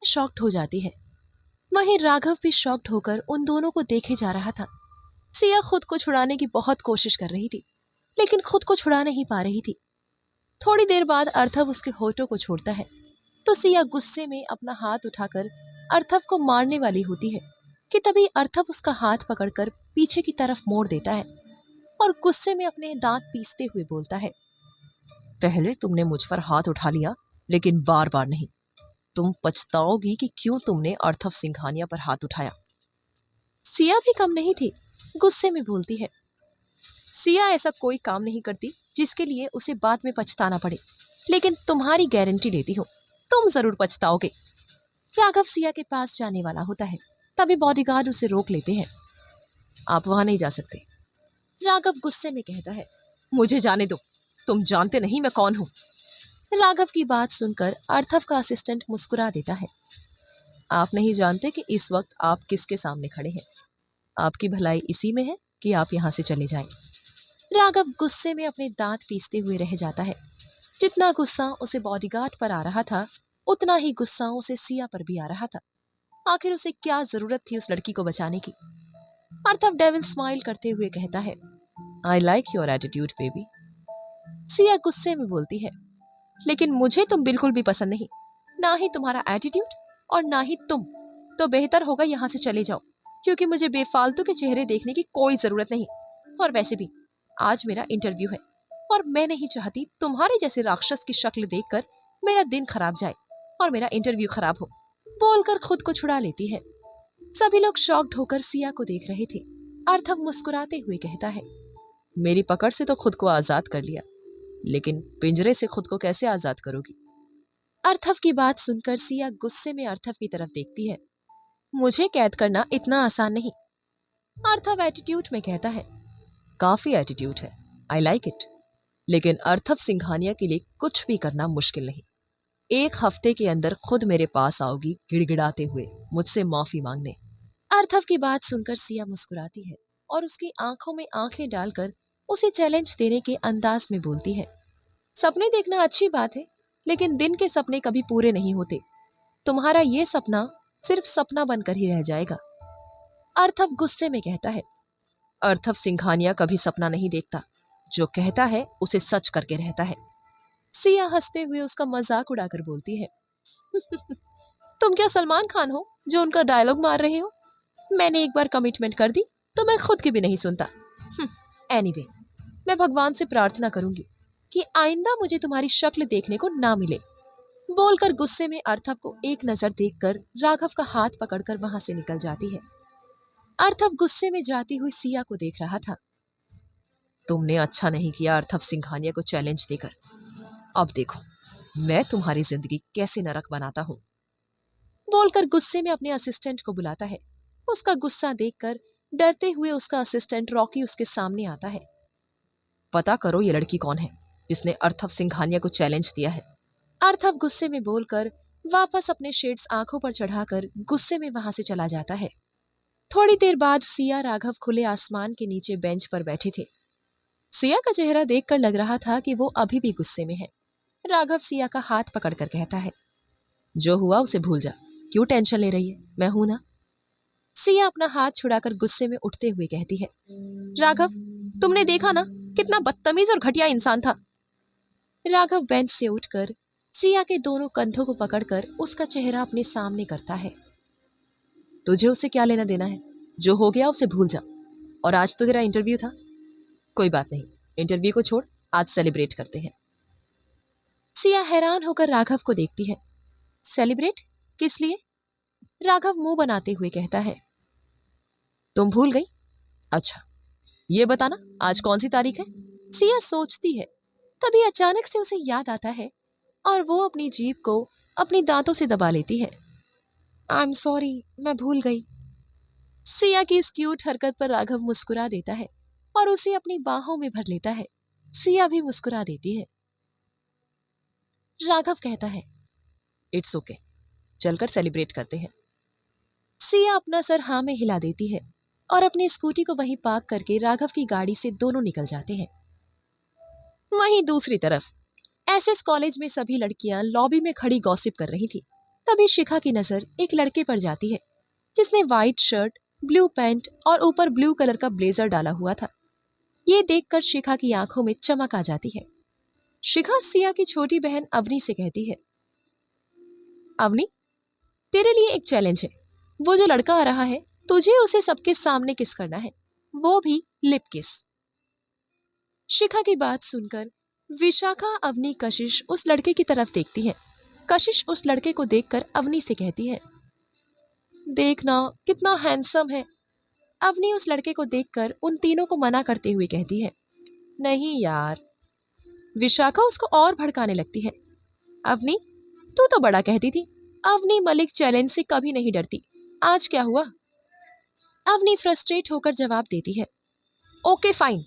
Shocked हो जाती है। वहीं राघव भी शॉक्ड होकर उन दोनों को देखे जा रहा था। सिया खुद को छुड़ाने की बहुत कोशिश कर रही थी, लेकिन खुद को छुड़ा नहीं पा रही थी। थोड़ी देर बाद अर्थव उसके होठों को छोड़ता है तो सिया गुस्से में अपना हाथ उठाकर अर्थव को मारने वाली होती है कि तभी अर्थव उसका हाथ पकड़कर पीछे की तरफ मोड़ देता है और गुस्से में अपने दांत पीसते हुए बोलता है, पहले तुमने मुझ पर हाथ उठा लिया, लेकिन बार बार नहीं। तुम पछताओगी कि क्यों तुमने अर्थव सिंघानिया पर हाथ उठाया। सिया भी कम नहीं थी, गुस्से में बोलती है, सिया ऐसा कोई काम नहीं करती जिसके लिए उसे बाद में पछताना पड़े, लेकिन तुम्हारी गारंटी लेती हूँ, तुम जरूर पछताओगे। राघव सिया के पास जाने वाला होता है, तभी बॉडीगार्ड उसे रोक लेते हैं। आप वहां नहीं जा सकते। राघव गुस्से में कहता है, मुझे जाने दो, तुम जानते नहीं मैं कौन हूं। राघव की बात सुनकर अर्थव का असिस्टेंट मुस्कुरा देता है, आप नहीं जानते कि इस वक्त आप किसके सामने खड़े हैं। आपकी भलाई इसी में है कि आप यहां से चले जाएं। राघव गुस्से में अपने दांत पीसते हुए रह जाता है। जितना गुस्सा उसे बॉडीगार्ड पर आ रहा था, उतना ही गुस्सा उसे सिया पर भी आ रहा था। आखिर उसे क्या जरूरत थी उस लड़की को बचाने की। अर्थव डेविल स्माइल करते हुए कहता है, I like your attitude baby. Siya गुस्से में बोलती है, लेकिन मुझे तुम बिल्कुल भी पसंद नहीं, ना ही तुम्हारा एटीट्यूड और ना ही तुम। तो बेहतर होगा यहाँ से चले जाओ, क्योंकि मुझे बेफालतू के चेहरे देखने की कोई जरूरत नहीं। और वैसे भी आज मेरा इंटरव्यू है और मैं नहीं चाहती तुम्हारे जैसे राक्षस की शक्ल देखकर मेरा दिन खराब जाए और मेरा इंटरव्यू खराब हो। बोलकर खुद को छुड़ा लेती है। सभी लोग शॉक्ड होकर सिया को देख रहे थे। अर्थव मुस्कुराते हुए कहता है, मेरी पकड़ से तो खुद को आजाद कर लिया, लेकिन पिंजरे से खुद को कैसे आजाद करोगी। अर्थव की बात सुनकर सिया गुस्से में अर्थव की तरफ देखती है, मुझे कैद करना इतना आसान नहीं। अर्थव एटीट्यूड में कहता है, काफी एटीट्यूड है, आई लाइक इट, लेकिन अर्थव सिंघानिया के लिए कुछ भी करना मुश्किल नहीं। 1 हफ्ते के अंदर खुद मेरे पास आओगी गिड़गिड़ाते हुए मुझसे माफी मांगने। अर्थव की बात सुनकर सिया मुस्कुराती है और उसकी आंखों में आंखें डालकर उसे चैलेंज देने के अंदाज में बोलती है, सपने देखना अच्छी बात है, लेकिन दिन के सपने कभी पूरे नहीं होते। तुम्हारा ये सपना सिर्फ सपना बनकर ही रह जाएगा। अर्थव गुस्से में कहता है, अर्थव सिंघानिया कभी सपना नहीं देखता, जो कहता है उसे सच करके रहता है। सिया हंसते हुए उसका मजाक उड़ाकर बोलती है, तुम क्या सलमान खान हो जो उनका डायलॉग मार रहे हो। मैंने एक बार कमिटमेंट कर दी तो मैं खुद की भी नहीं सुनता। एनीवे, मैं भगवान से प्रार्थना करूंगी कि आइंदा मुझे तुम्हारी शक्ल देखने को ना मिले। बोलकर गुस्से में अर्थव को एक नजर देखकर राघव का हाथ पकड़कर वहां से निकल जाती है। अर्थव गुस्से में जाती हुई सिया को देख रहा था। तुमने अच्छा नहीं किया अर्थव सिंघानिया को चैलेंज देकर। अब देखो मैं तुम्हारी जिंदगी कैसे नरक बनाता हूं। बोलकर गुस्से में अपने असिस्टेंट को बुलाता है। उसका गुस्सा देखकर डरते हुए उसका असिस्टेंट रॉकी उसके सामने आता है। पता करो ये लड़की कौन है जिसने अर्थव सिंघानिया को चैलेंज दिया है। अर्थव गुस्से में बोलकर वापस अपने शेड्स आंखों पर चढ़ाकर गुस्से में वहां से चला जाता है। थोड़ी देर बाद सिया राघव खुले आसमान के नीचे बेंच पर बैठे थे। सिया का चेहरा देखकर लग रहा था कि वो अभी भी गुस्से में है। राघव सिया का हाथ पकड़कर कहता है, जो हुआ उसे भूल जा, क्यों टेंशन ले रही है, मैं हूं ना। सिया अपना हाथ छुड़ाकर गुस्से में उठते हुए कहती है, राघव तुमने देखा ना कितना बदतमीज और घटिया इंसान था। राघव बेंच से उठकर सिया के दोनों कंधों को पकड़कर उसका चेहरा अपने सामने करता है। तुझे उससे क्या लेना देना है, जो हो गया उसे भूल जा। और आज तो तेरा इंटरव्यू था, कोई बात नहीं, इंटरव्यू को छोड़, आज सेलिब्रेट करते हैं। सिया हैरान होकर राघव को देखती है। सेलिब्रेट किस लिए? राघव मुंह बनाते हुए कहता है, तुम भूल गई? अच्छा ये बताना आज कौन सी तारीख है। सिया सोचती है, तभी अचानक से उसे याद आता है और वो अपनी जीभ को अपनी दांतों से दबा लेती है। आई एम सॉरी, मैं भूल गई। सिया की इस क्यूट हरकत पर राघव मुस्कुरा देता है और उसे अपनी बाहों में भर लेता है। सिया भी मुस्कुरा देती है। राघव कहता है, इट्स ओके, चलकर सेलिब्रेट करते हैं। सिया अपना सर हाँ में हिला देती है और अपनी स्कूटी को वहीं पार्क करके राघव की गाड़ी से दोनों निकल जाते हैं। वहीं दूसरी तरफ एसएस कॉलेज में सभी लड़कियां लॉबी में खड़ी गॉसिप कर रही थी। तभी शिखा की नजर एक लड़के पर जाती है जिसने व्हाइट शर्ट, ब्लू पैंट और ऊपर ब्लू कलर का ब्लेजर डाला हुआ था। ये देखकर शिखा की आंखों में चमक आ जाती है। शिखा सिया की छोटी बहन अवनी से कहती है, अवनी, तेरे लिए एक चैलेंज है। वो जो लड़का आ रहा है, तुझे उसे सबके सामने किस करना है, वो भी लिप किस। शिखा की बात सुनकर विशाखा, अवनी, कशिश उस लड़के की तरफ देखती है। कशिश उस लड़के को देखकर अवनी से कहती है, देखना कितना हैंडसम है। अवनी उस लड़के को देखकर उन तीनों को मना करते हुए कहती है, नहीं यार। विशाखा उसको और भड़काने लगती है, अवनी, तू तो बड़ा कहती थी। अवनी मलिक चैलेंज से कभी नहीं डरती, आज क्या हुआ? अवनी फ्रस्ट्रेट होकर जवाब देती है, ओके फाइन।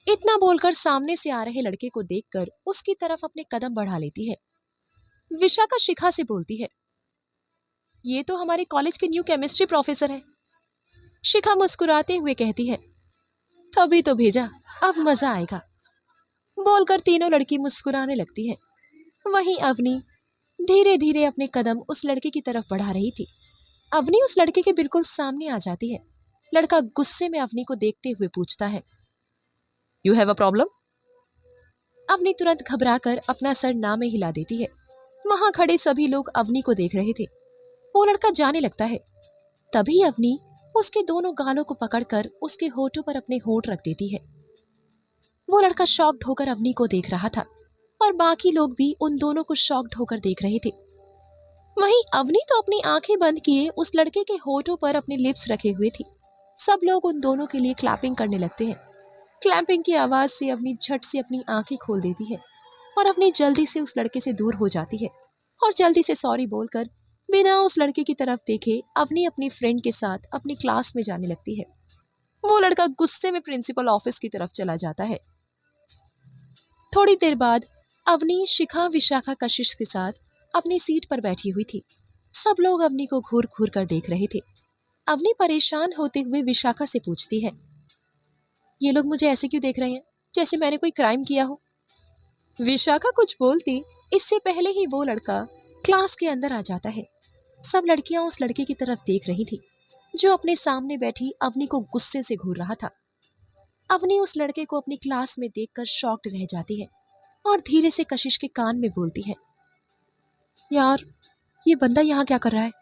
इतना बोलकर सामने से आ रहे लड़के को देखकर उसकी तरफ अपने कदम बढ़ा लेती है। विशाखा शिखा से बोलती है, ये तो हमारे कॉलेज के न्यू केमिस्ट्री प्रोफेसर है। शिखा मुस्कुराते हुए कहती है, तभी तो भेजा, अब मजा आएगा। बोलकर तीनों लड़की मुस्कुराने लगती है। वहीं अवनी धीरे धीरे अपने कदम उस लड़के की तरफ बढ़ा रही थी। अवनी उस लड़के के बिल्कुल सामने आ जाती है। लड़का गुस्से में अवनी को देखते हुए पूछता है, you have a problem? Avani तुरंत घबराकर अपना सर ना में हिला देती है। वहां खड़े सभी लोग अवनी को देख रहे थे। वो लड़का जाने लगता है। तभी अवनी उसके दोनों गालों को पकड़कर उसके होठों पर अपने होठ रख देती है। वो लड़का शॉक्ड होकर अवनी को देख रहा था और बाकी लोग भी उन दोनों को शॉक्ड होकर देख रहे थे। वहीं अवनी तो अपनी आंखें बंद किए उस लड़के के होठों पर अपनी लिप्स रखे हुए थी। सब लोग उन दोनों के लिए क्लैपिंग करने लगते हैं। क्लैपिंग की आवाज से अवनी झट से अपनी आंखें खोल देती है और अपनी जल्दी से उस लड़के से दूर हो जाती है और जल्दी से सॉरी बोलकर बिना उस लड़के की तरफ देखे अवनी अपनी फ्रेंड के साथ अपनी क्लास में जाने लगती है। वो लड़का गुस्से में प्रिंसिपल ऑफिस की तरफ चला जाता है। थोड़ी देर बाद अवनी शिखा, विशाखा, कशिश के साथ अपनी सीट पर बैठी हुई थी। सब लोग अवनी को घूर घूर कर देख रहे थे। अवनी परेशान होते हुए विशाखा से पूछती है, ये लोग मुझे ऐसे क्यों देख रहे हैं, जैसे मैंने कोई क्राइम किया हो? विशाखा कुछ बोलती इससे पहले ही वो लड़का क्लास के अंदर आ जाता है। सब लड़कियां उस लड़के की तरफ देख रही थी जो अपने सामने बैठी अवनी को गुस्से से घूर रहा था। अवनी उस लड़के को अपनी क्लास में देखकर शॉक्ड रह जाती है और धीरे से कशिश के कान में बोलती है, यार, ये बंदा यहाँ क्या कर रहा है?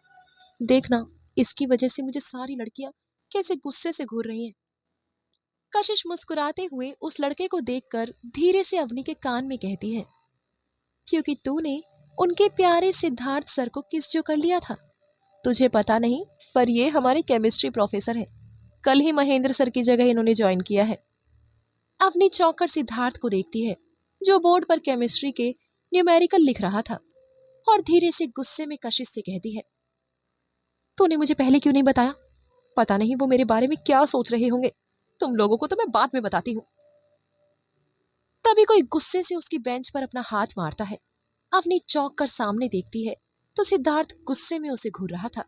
देखना, इसकी वजह से मुझे सारी लड़कियां कैसे गुस्से से घूर रही हैं। कशिश मुस्कुराते हुए उस लड़के को देखकर धीरे से अवनी के कान में कहती है, क्योंकि तूने उनके प्यारे सिद्धार्थ सर को किस जो कर लिया था। तुझे पता नहीं, पर ये हमारे केमिस्ट्री प्रोफेसर है। कल ही महेंद्र सर की जगह इन्होंने ज्वाइन किया है। अवनी चौंक कर सिद्धार्थ को देखती है जो बोर्ड पर केमिस्ट्री के न्यूमेरिकल लिख रहा था और धीरे से गुस्से में कशिश से कहती है, तूने मुझे पहले क्यों नहीं बताया? पता नहीं वो मेरे बारे में क्या सोच रहे होंगे। तुम लोगों को तो मैं बाद में बताती हूँ। तभी कोई गुस्से से उसकी बेंच पर अपना हाथ मारता है। अवनी चौंक कर सामने देखती है तो सिद्धार्थ गुस्से में उसे घूर रहा था।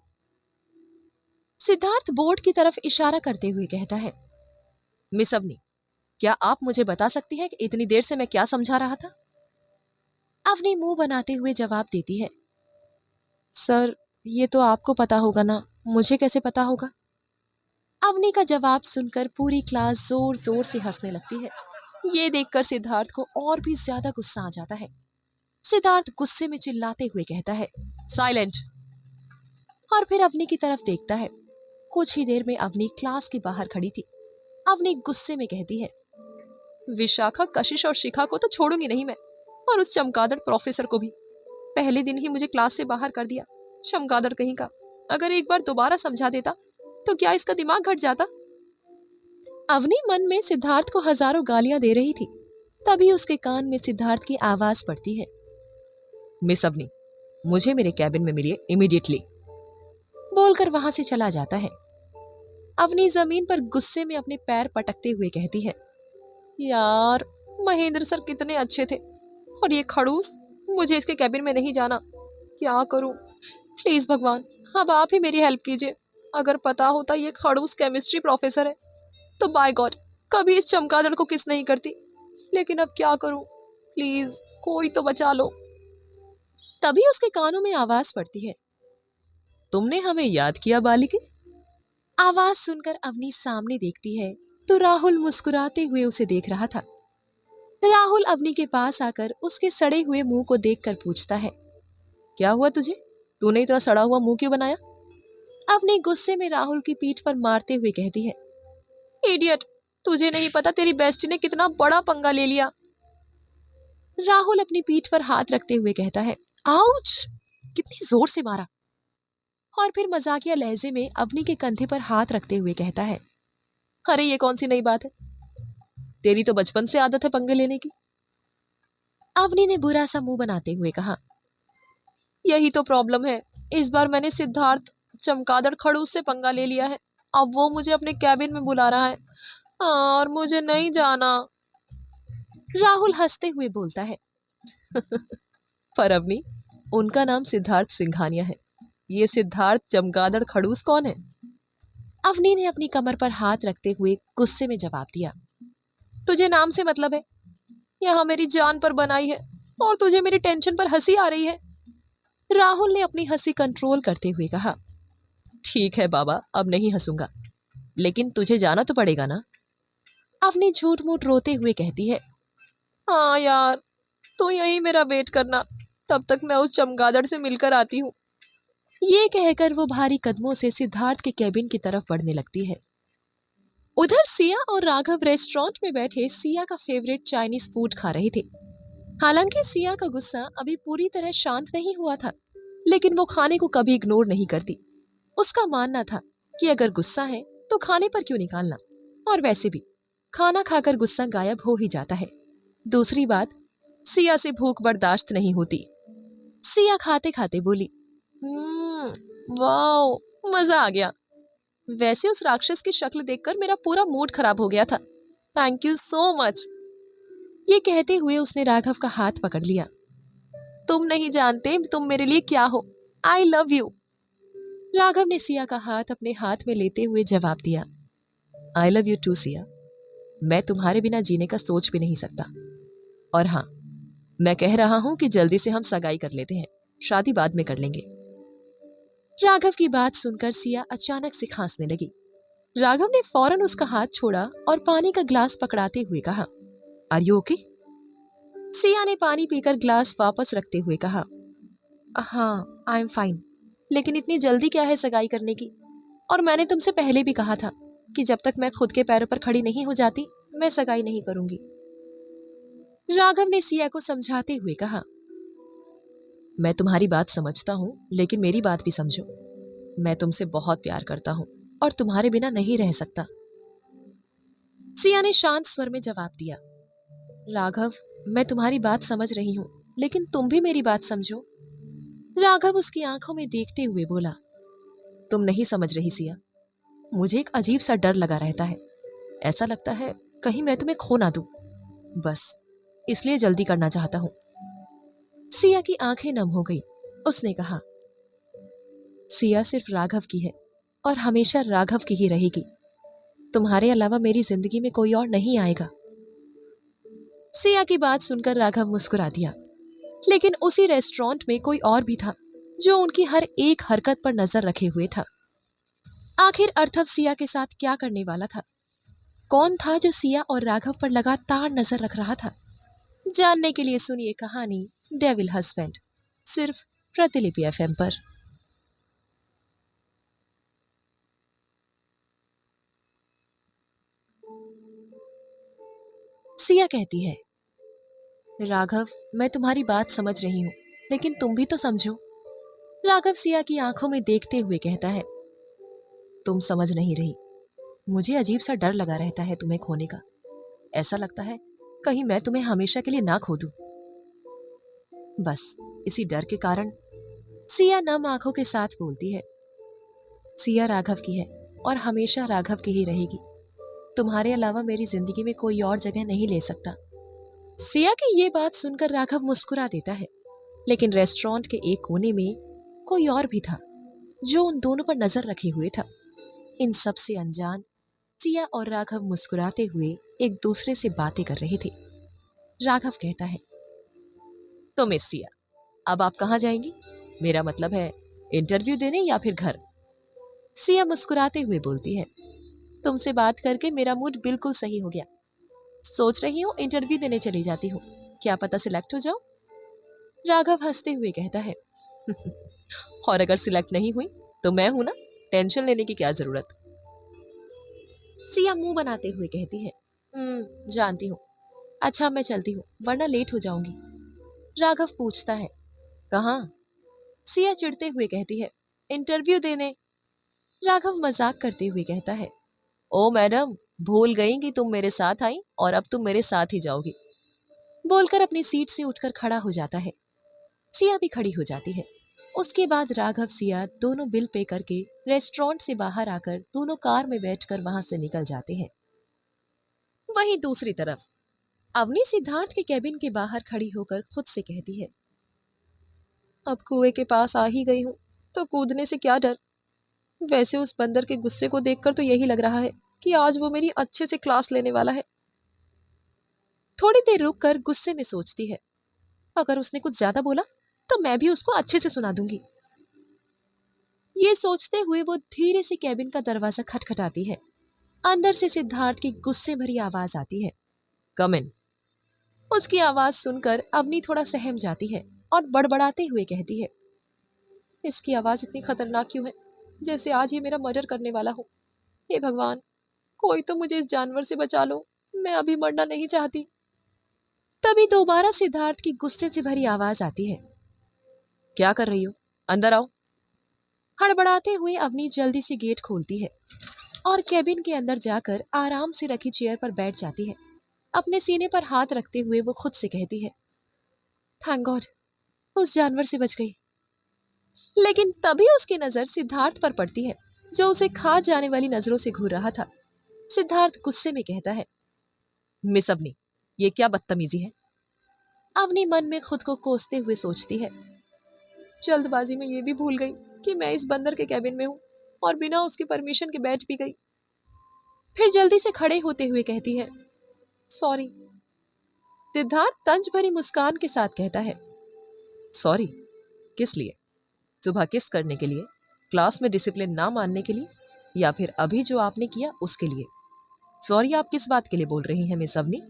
सिद्धार्थ बोर्ड की तरफ इशारा करते हुए कहता है, मिस अवनी, क्या आप मुझे बता सकती हैं कि इतनी देर से मैं क्या समझा रहा था? अवनी मुंह बनाते हुए जवाब देती है, सर, ये तो आपको पता होगा ना, मुझे कैसे पता होगा? अवनी का जवाब सुनकर पूरी क्लास जोर जोर से हंसने लगती है। ये देखकर सिद्धार्थ को और भी ज्यादा गुस्सा आ जाता है। सिद्धार्थ गुस्से में चिल्लाते हुए कहता है, साइलेंट, और फिर अवनी की तरफ देखता है। कुछ ही देर में अवनी क्लास के बाहर खड़ी थी। अवनी गुस्से में कहती है, विशाखा, कशिश और शिखा को तो छोड़ूंगी नहीं मैं, और उस चमगादड़ प्रोफेसर को भी। पहले दिन ही मुझे क्लास से बाहर कर दिया, चमगादड़ कहीं का। अगर एक बार दोबारा समझा देता तो क्या इसका दिमाग घट जाता? अवनी मन में सिद्धार्थ को हजारों गालियां दे रही थी। तभी उसके कान में सिद्धार्थ की आवाज पड़ती है, मिस अवनी, मुझे मेरे कैबिन में मिलिए इमीडिएटली। बोलकर वहां से चला जाता है। अवनी जमीन पर गुस्से में अपने पैर पटकते हुए कहती है, यार, महेंद्र सर कितने अच्छे थे, और ये खड़ूस, मुझे इसके कैबिन में नहीं जाना। क्या करूं? प्लीज भगवान, अब आप ही मेरी हेल्प कीजिए। अगर पता होता ये खड़ूस केमिस्ट्री प्रोफेसर है तो बाय गॉड कभी इस चमगादड़ को किस नहीं करती। लेकिन अब क्या करूं? प्लीज कोई तो बचा लो। तभी उसके कानों में आवाज पड़ती है, तुमने हमें याद किया बालिके? आवाज सुनकर अवनी सामने देखती है तो राहुल मुस्कुराते हुए उसे देख रहा था। राहुल अवनी के पास आकर उसके सड़े हुए मुंह को देखकर पूछता है, क्या हुआ तुझे? तूने इतना सड़ा हुआ मुंह क्यों बनाया? अवनी गुस्से में राहुल की पीठ पर मारते हुए कहती है, इडियट, तुझे नहीं पता तेरी बेस्टी ने कितना बड़ा पंगा ले लिया। राहुल अपनी पीठ पर हाथ रखते हुए कहता है, आउच! कितनी जोर से मारा। और फिर मजाकिया लहजे में अवनी के कंधे पर हाथ रखते हुए कहता है, अरे ये कौन सी नई बात है? तेरी तो बचपन से आदत है पंगे लेने की। अवनी ने बुरा सा मुंह बनाते हुए कहा, यही तो प्रॉब्लम है, इस बार मैंने सिद्धार्थ चमगादड़ खड़ूस से पंगा ले लिया है। अब वो मुझे अपने कैबिन में बुला रहा है और मुझे नहीं जाना। राहुल हंसते हुए बोलता है, पर अवनी, उनका नाम सिद्धार्थ सिंघानिया है, ये सिद्धार्थ चमगादड़ खड़ूस कौन है? अवनी ने अपनी कमर पर हाथ रखते हुए गुस्से में जवाब दिया, तुझे नाम से मतलब है? यहाँ मेरी जान पर बनाई है और तुझे मेरी टेंशन पर हंसी आ रही है। राहुल ने अपनी हंसी कंट्रोल करते हुए कहा, ठीक है बाबा, अब नहीं हंसूंगा, लेकिन तुझे जाना तो पड़ेगा ना? अवनी झूठ मूठ रोते हुए कहती है, हाँ यार, तो यही मेरा वेट करना, तब तक मैं उस चमगादड़ से मिलकर आती हूँ। ये कहकर वो भारी कदमों से सिद्धार्थ के कैबिन की तरफ बढ़ने लगती है। उधर सिया और राघव रेस्टोरेंट में बैठे सिया का फेवरेट चाइनीज फूड खा रहे थे। हालांकि सिया का गुस्सा अभी पूरी तरह शांत नहीं हुआ था, लेकिन वो खाने को कभी इग्नोर नहीं करती। उसका मानना था कि अगर गुस्सा है तो खाने पर क्यों निकालना, और वैसे भी खाना खाकर गुस्सा गायब हो ही जाता है। दूसरी बात, सिया से भूख बर्दाश्त नहीं होती। सिया खाते खाते बोली, वाओ, मजा आ गया। वैसे उस राक्षस की शक्ल देखकर मेरा पूरा मूड खराब हो गया था। Thank you so much. ये कहते हुए उसने राघव का हाथ पकड़ लिया। तुम नहीं जानते तुम मेरे लिए क्या हो। आई लव यू। राघव ने सिया का हाथ अपने हाथ में लेते हुए जवाब दिया, I love you too Siya. मैं तुम्हारे बिना जीने का सोच भी नहीं सकता। और हाँ, मैं कह रहा हूं कि जल्दी से हम सगाई कर लेते हैं, शादी बाद में कर लेंगे। राघव की बात सुनकर सिया अचानक से खांसने लगी। राघव ने फौरन उसका हाथ छोड़ा और पानी का ग्लास पकड़ाते हुए कहा, आर यू ओके? सिया ने पानी पीकर ग्लास वापस रखते हुए कहा, हाँ आई एम फाइन, लेकिन इतनी जल्दी क्या है सगाई करने की? और मैंने तुमसे पहले भी कहा था कि जब तक मैं खुद के पैरों पर खड़ी नहीं हो जाती मैं सगाई नहीं करूंगी। राघव ने सिया को समझाते हुए कहा, मैं तुम्हारी बात समझता हूं, लेकिन मेरी बात भी समझो। मैं तुमसे बहुत प्यार करता हूं और तुम्हारे बिना नहीं रह सकता। सिया ने शांत स्वर में जवाब दिया, राघव, मैं तुम्हारी बात समझ रही हूं, लेकिन तुम भी मेरी बात समझो। राघव उसकी आंखों में देखते हुए बोला, तुम नहीं समझ रही सिया, मुझे एक अजीब सा डर लगा रहता है। ऐसा लगता है कहीं मैं तुम्हें खो ना दूं, बस इसलिए जल्दी करना चाहता हूं। सिया की आंखें नम हो गई। उसने कहा, सिया सिर्फ राघव की है और हमेशा राघव की ही रहेगी। तुम्हारे अलावा मेरी जिंदगी में कोई और नहीं आएगा। सिया की बात सुनकर राघव मुस्कुरा दिया, लेकिन उसी रेस्टोरेंट में कोई और भी था जो उनकी हर एक हरकत पर नजर रखे हुए था। आखिर अर्थव सिया के साथ क्या करने वाला था? कौन था जो सिया और राघव पर लगातार नजर रख रहा था? जानने के लिए सुनिए कहानी डेविल हस्बैंड, सिर्फ प्रतिलिपि एफएम पर। सिया कहती है, राघव, मैं तुम्हारी बात समझ रही हूं, लेकिन तुम भी तो समझो। राघव सिया की आंखों में देखते हुए कहता है, तुम समझ नहीं रही। मुझे अजीब सा डर लगा रहता है तुम्हें खोने का। ऐसा लगता है कहीं मैं तुम्हें हमेशा के लिए ना खो दूं। बस इसी डर के कारण। सिया नम आंखों के साथ बोलती है, सिया राघव की है और हमेशा राघव की ही रहेगी। तुम्हारे अलावा मेरी जिंदगी में कोई और जगह नहीं ले सकता। सिया की ये बात सुनकर राघव मुस्कुरा देता है, लेकिन रेस्टोरेंट के एक कोने में कोई और भी था जो उन दोनों पर नजर रखे हुए था। इन सब से अनजान सिया और राघव मुस्कुराते हुए एक दूसरे से बातें कर रहे थे। राघव कहता है, तो मिस सिया, अब आप कहाँ जाएंगी? मेरा मतलब है इंटरव्यू देने या फिर घर? सिया मुस्कुराते हुए बोलती है, तुमसे बात करके मेरा मूड बिल्कुल सही हो गया। सोच रही हूँ इंटरव्यू देने चली जाती हूँ, क्या पता सिलेक्ट हो जाओ। राघव हंसते हुए कहता है, और अगर सिलेक्ट नहीं हुई तो मैं हूं ना, टेंशन लेने की क्या जरूरत। सिया मुंह बनाते हुए कहती है, जानती हूँ। अच्छा मैं चलती हूँ वरना लेट हो जाऊंगी। राघव पूछता है, कहाँ? सिया चिढ़ते हुए कहती है, इंटरव्यू देने। राघव मजाक करते हुए कहता है, ओ मैडम, भूल गई कि तुम मेरे साथ आई और अब तुम मेरे साथ ही जाओगी। बोलकर अपनी सीट से उठकर खड़ा हो जाता है। सिया भी खड़ी हो जाती है। उसके बाद राघव सिया दोनों बिल पे करके रेस्टोरेंट से बाहर आकर दोनों कार में बैठकर वहां से निकल जाते हैं। वहीं दूसरी तरफ अवनी सिद्धार्थ के कैबिन के बाहर खड़ी होकर खुद से कहती है, अब कुएं के पास आ ही गई हूं तो कूदने से क्या डर। वैसे उस बंदर के गुस्से को देखकर तो यही लग रहा है कि आज वो मेरी अच्छे से क्लास लेने वाला है। थोड़ी देर रुककर गुस्से में सोचती है, अगर उसने कुछ ज्यादा बोला तो मैं भी उसको अच्छे से सुना दूंगी। ये सोचते हुए वो धीरे से कैबिन का दरवाजा खटखटाती है। अंदर से सिद्धार्थ की गुस्से भरी आवाज आती है, कम इन। उसकी आवाज सुनकर अवनी थोड़ा सहम जाती है और बड़बड़ाते हुए कहती है, इसकी आवाज इतनी खतरनाक क्यों है, जैसे आज ये मेरा मर्डर करने वाला हो। हे भगवान, कोई तो मुझे इस जानवर से बचा लो, मैं अभी मरना नहीं चाहती। तभी दोबारा सिद्धार्थ की गुस्से से भरी आवाज आती है, क्या कर रही हो, अंदर आओ। हड़बड़ाते हुए अवनी जल्दी से गेट खोलती है और कैबिन के अंदर जाकर आराम से रखी चेयर पर बैठ जाती है। अपने सीने पर हाथ रखते हुए वो खुद से कहती है, थैंक गॉड, उस जानवर से बच गई। लेकिन तभी उसकी नजर सिद्धार्थ पर पड़ती है, जो उसे खा जाने वाली नजरों से घूर रहा था। सिद्धार्थ गुस्से में कहता है, मिस अवनी, ये क्या बदतमीजी है। अवनी मन में खुद को कोसते हुए सोचती है, जल्दबाजी में ये भी भूल गई कि मैं इस बंदर के कैबिन में हूँ और बिना उसकी परमिशन के बैठ भी गई। फिर जल्दी से खड़े होते हुए कहती है, सॉरी। सिद्धार्थ तंज भरी मुस्कान के साथ कहता है, सॉरी किस लिए? सुबह किस करने के लिए? क्लास में डिसिप्लिन ना मानने के लिए, या फिर अभी जो आपने किया उसके लिए? सॉरी आप किस बात के लिए बोल रही हैं मिस अवनी?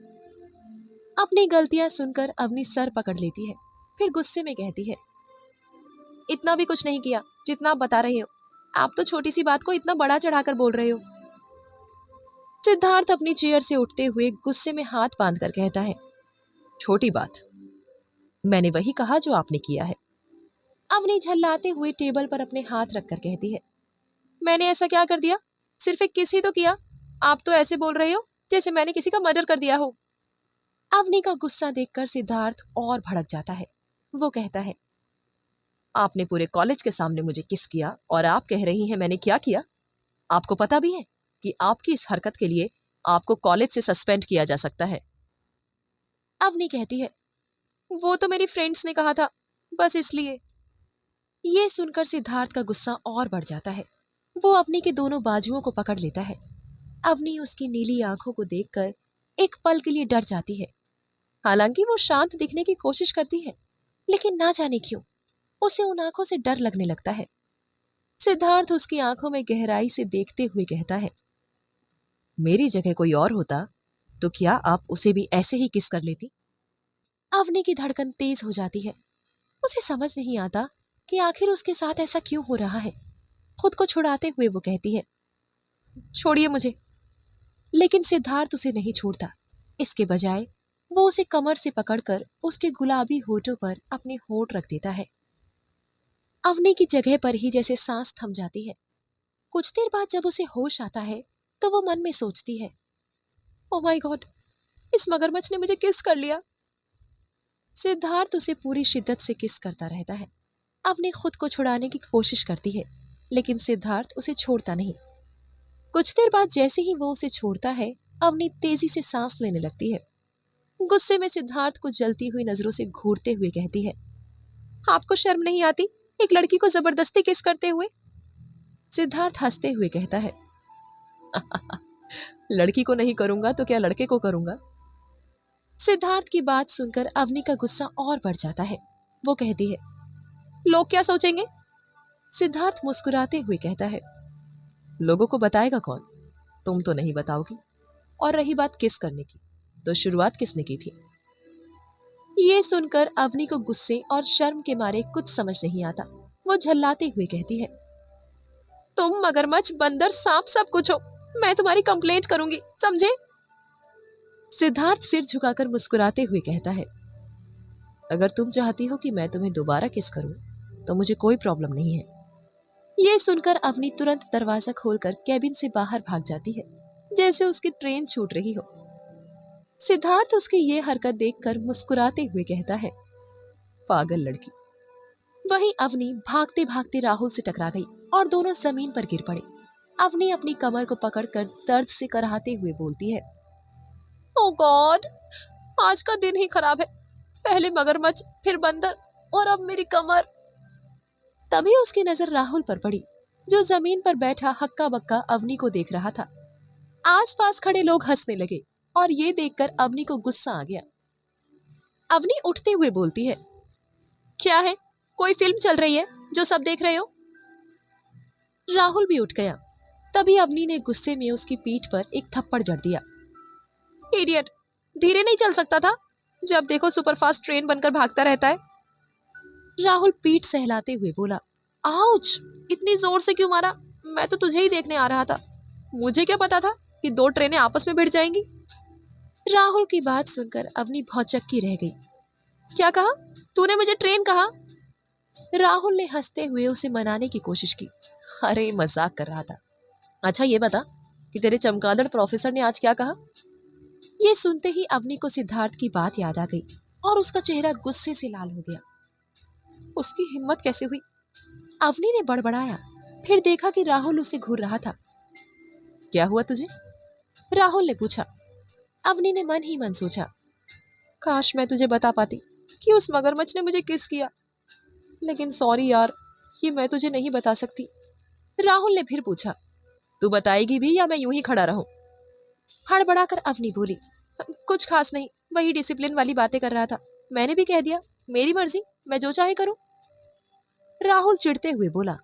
अपनी गलतियां सुनकर अवनी सर पकड़ लेती है। फिर गुस्से में कहती है, इतना भी कुछ नहीं किया जितना आप बता रहे हो। आप तो छोटी सी बात को इतना बड़ा चढ़ाकर बोल रहे हो। सिद्धार्थ अपनी चेयर से उठते हुए गुस्से में हाथ बांधकर कहता है, छोटी बात? मैंने वही कहा जो आपने किया है। अवनी झल्लाते हुए टेबल पर अपने हाथ रखकर कहती है, मैंने ऐसा क्या कर दिया? सिर्फ एक किस ही तो किया। आप तो ऐसे बोल रहे हो जैसे मैंने किसी का मर्डर कर दिया हो। अवनी का गुस्सा देखकर सिद्धार्थ और भड़क जाता है। वो कहता है, आपने पूरे कॉलेज के सामने मुझे किस किया और आप कह रही हैं मैंने क्या किया? आपको पता भी है कि आपकी इस हरकत के लिए आपको कॉलेज से सस्पेंड किया जा सकता है। अवनी कहती है, वो तो मेरी फ्रेंड्स ने कहा था, बस इसलिए। ये सुनकर सिद्धार्थ का गुस्सा और बढ़ जाता है। वो अवनी के दोनों बाजुओं को पकड़ लेता है। अवनी उसकी नीली आंखों को देखकर एक पल के लिए डर जाती है। हालांकि वो शांत दिखने की कोशिश करती है, लेकिन ना जाने क्यों उसे उन आंखों से डर लगने लगता है। सिद्धार्थ उसकी आंखों में गहराई से देखते हुए कहता है, मेरी जगह कोई और होता तो क्या आप उसे भी ऐसे ही किस कर लेती? अवनी की धड़कन तेज हो जाती है। उसे समझ नहीं आता कि आखिर उसके साथ ऐसा क्यों हो रहा है। खुद को छुड़ाते हुए वो कहती है, छोड़िए मुझे। लेकिन सिद्धार्थ उसे नहीं छोड़ता। इसके बजाय वो उसे कमर से पकड़कर उसके गुलाबी होठों पर अपने होठ रख देता है। अवनी की जगह पर ही जैसे सांस थम जाती है। कुछ देर बाद जब उसे होश आता है तो वो मन में सोचती है, ओ माय गॉड, इस मगरमच्छ ने मुझे किस कर लिया। सिद्धार्थ उसे पूरी शिद्दत से किस करता रहता है। अवनी खुद को छुड़ाने की कोशिश करती है, लेकिन सिद्धार्थ उसे छोड़ता नहीं। कुछ देर बाद जैसे ही वो उसे छोड़ता है, अवनी तेजी से सांस लेने लगती है। गुस्से में सिद्धार्थ को जलती हुई नजरों से घूरते हुए कहती है, आपको शर्म नहीं आती एक लड़की को जबरदस्ती किस करते हुए? सिद्धार्थ हंसते हुए कहता है, लड़की को नहीं करूंगा तो क्या लड़के को करूंगा? सिद्धार्थ की बात सुनकर अवनी का गुस्सा और बढ़ जाता है। वो कहती है, लोग क्या सोचेंगे? सिद्धार्थ मुस्कुराते हुए कहता है, लोगों को बताएगा कौन? तुम तो नहीं बताओगी। और रही बात किस करने की, तो शुरुआत किसने की थी? ये सुनकर अवनी को गुस्से और शर्म के मारे कुछ समझ नहीं आता। वो झल्लाते हुए कहती है, तुम मगरमच्छ, बंदर, सांप सब कुछ हो। मैं तुम्हारी कंप्लेंट करूंगी, समझे? सिद्धार्थ सिर झुकाकर मुस्कुराते हुए कहता है, अगर तुम चाहती हो कि मैं तुम्हें दोबारा किस करूं, तो मुझे कोई प्रॉब्लम नहीं है। ये सुनकर अवनी तुरंत दरवाजा खोलकर कैबिन से बाहर भाग जाती है, जैसे उसकी ट्रेन छूट रही हो। सिद्धार्थ उसकी ये हरकत देखकर मुस्कुराते हुए कहता है, पागल लड़की। वहीं अवनी भागते भागते राहुल से टकरा गई और दोनों जमीन पर गिर पड़े। अवनी अपनी कमर को पकड़कर दर्द से कराहते हुए बोलती है, ओ गॉड, आज का दिन ही खराब है। पहले मगरमच्छ, फिर बंदर, और अब मेरी कमर। तभी उसकी नजर राहुल पर पड़ी, जो जमीन पर बैठा हक्का बक्का अवनी को देख रहा था। आसपास खड़े लोग हंसने लगे और ये देखकर अवनी को गुस्सा आ गया। अवनी उठते हुए बोलती है, क्या है, कोई फिल्म चल रही है जो सब देख रहे हो? राहुल भी उठ गया। तभी अवनी ने गुस्से में उसकी पीठ पर एक थप्पड़ जड़ दिया। इडियट, धीरे नहीं चल सकता था? जब देखो सुपरफास्ट ट्रेन बनकर भागता रहता है। राहुल पीठ सहलाते हुए बोला, आउच, इतनी जोर से क्यों मारा? मैं तो तुझे ही देखने आ रहा था। मुझे क्या पता था कि दो ट्रेनें आपस में भिड़ जाएंगी। राहुल की बात सुनकर अवनी भौचक्की रह गई। क्या कहा? तूने मुझे ट्रेन कहा? राहुल ने हंसते हुए उसे मनाने की कोशिश की। अरे मजाक कर रहा था। अच्छा ये बता कि तेरे चमगादड़ प्रोफेसर ने आज क्या कहा? ये सुनते ही अवनी को सिद्धार्थ की बात याद आ गई और उसका चेहरा गुस्से से लाल हो गया। उसकी हिम्मत कैसे हुई? अवनी ने बड़बड़ाया, फिर देखा कि राहुल उसे घूर रहा था। क्या हुआ तुझे? राहुल ने पूछा। अवनी ने मन ही मन सोचा, काश मैं तुझे बता पाती कि उस मगरमच्छ ने मुझे किस किया, लेकिन सॉरी यार, ये मैं तुझे नहीं बता सकती। राहुल ने फिर पूछा, तू बताएगी भी या मैं यूं ही खड़ा रहूं? हड़बड़ाकर अवनी बोली, कुछ खास नहीं, वही डिसिप्लिन वाली बातें कर रहा था। मैंने भी कह दिया, मेरी मर्जी, मैं जो चाहे करूं। राहुल चिढ़ते हुए बोला,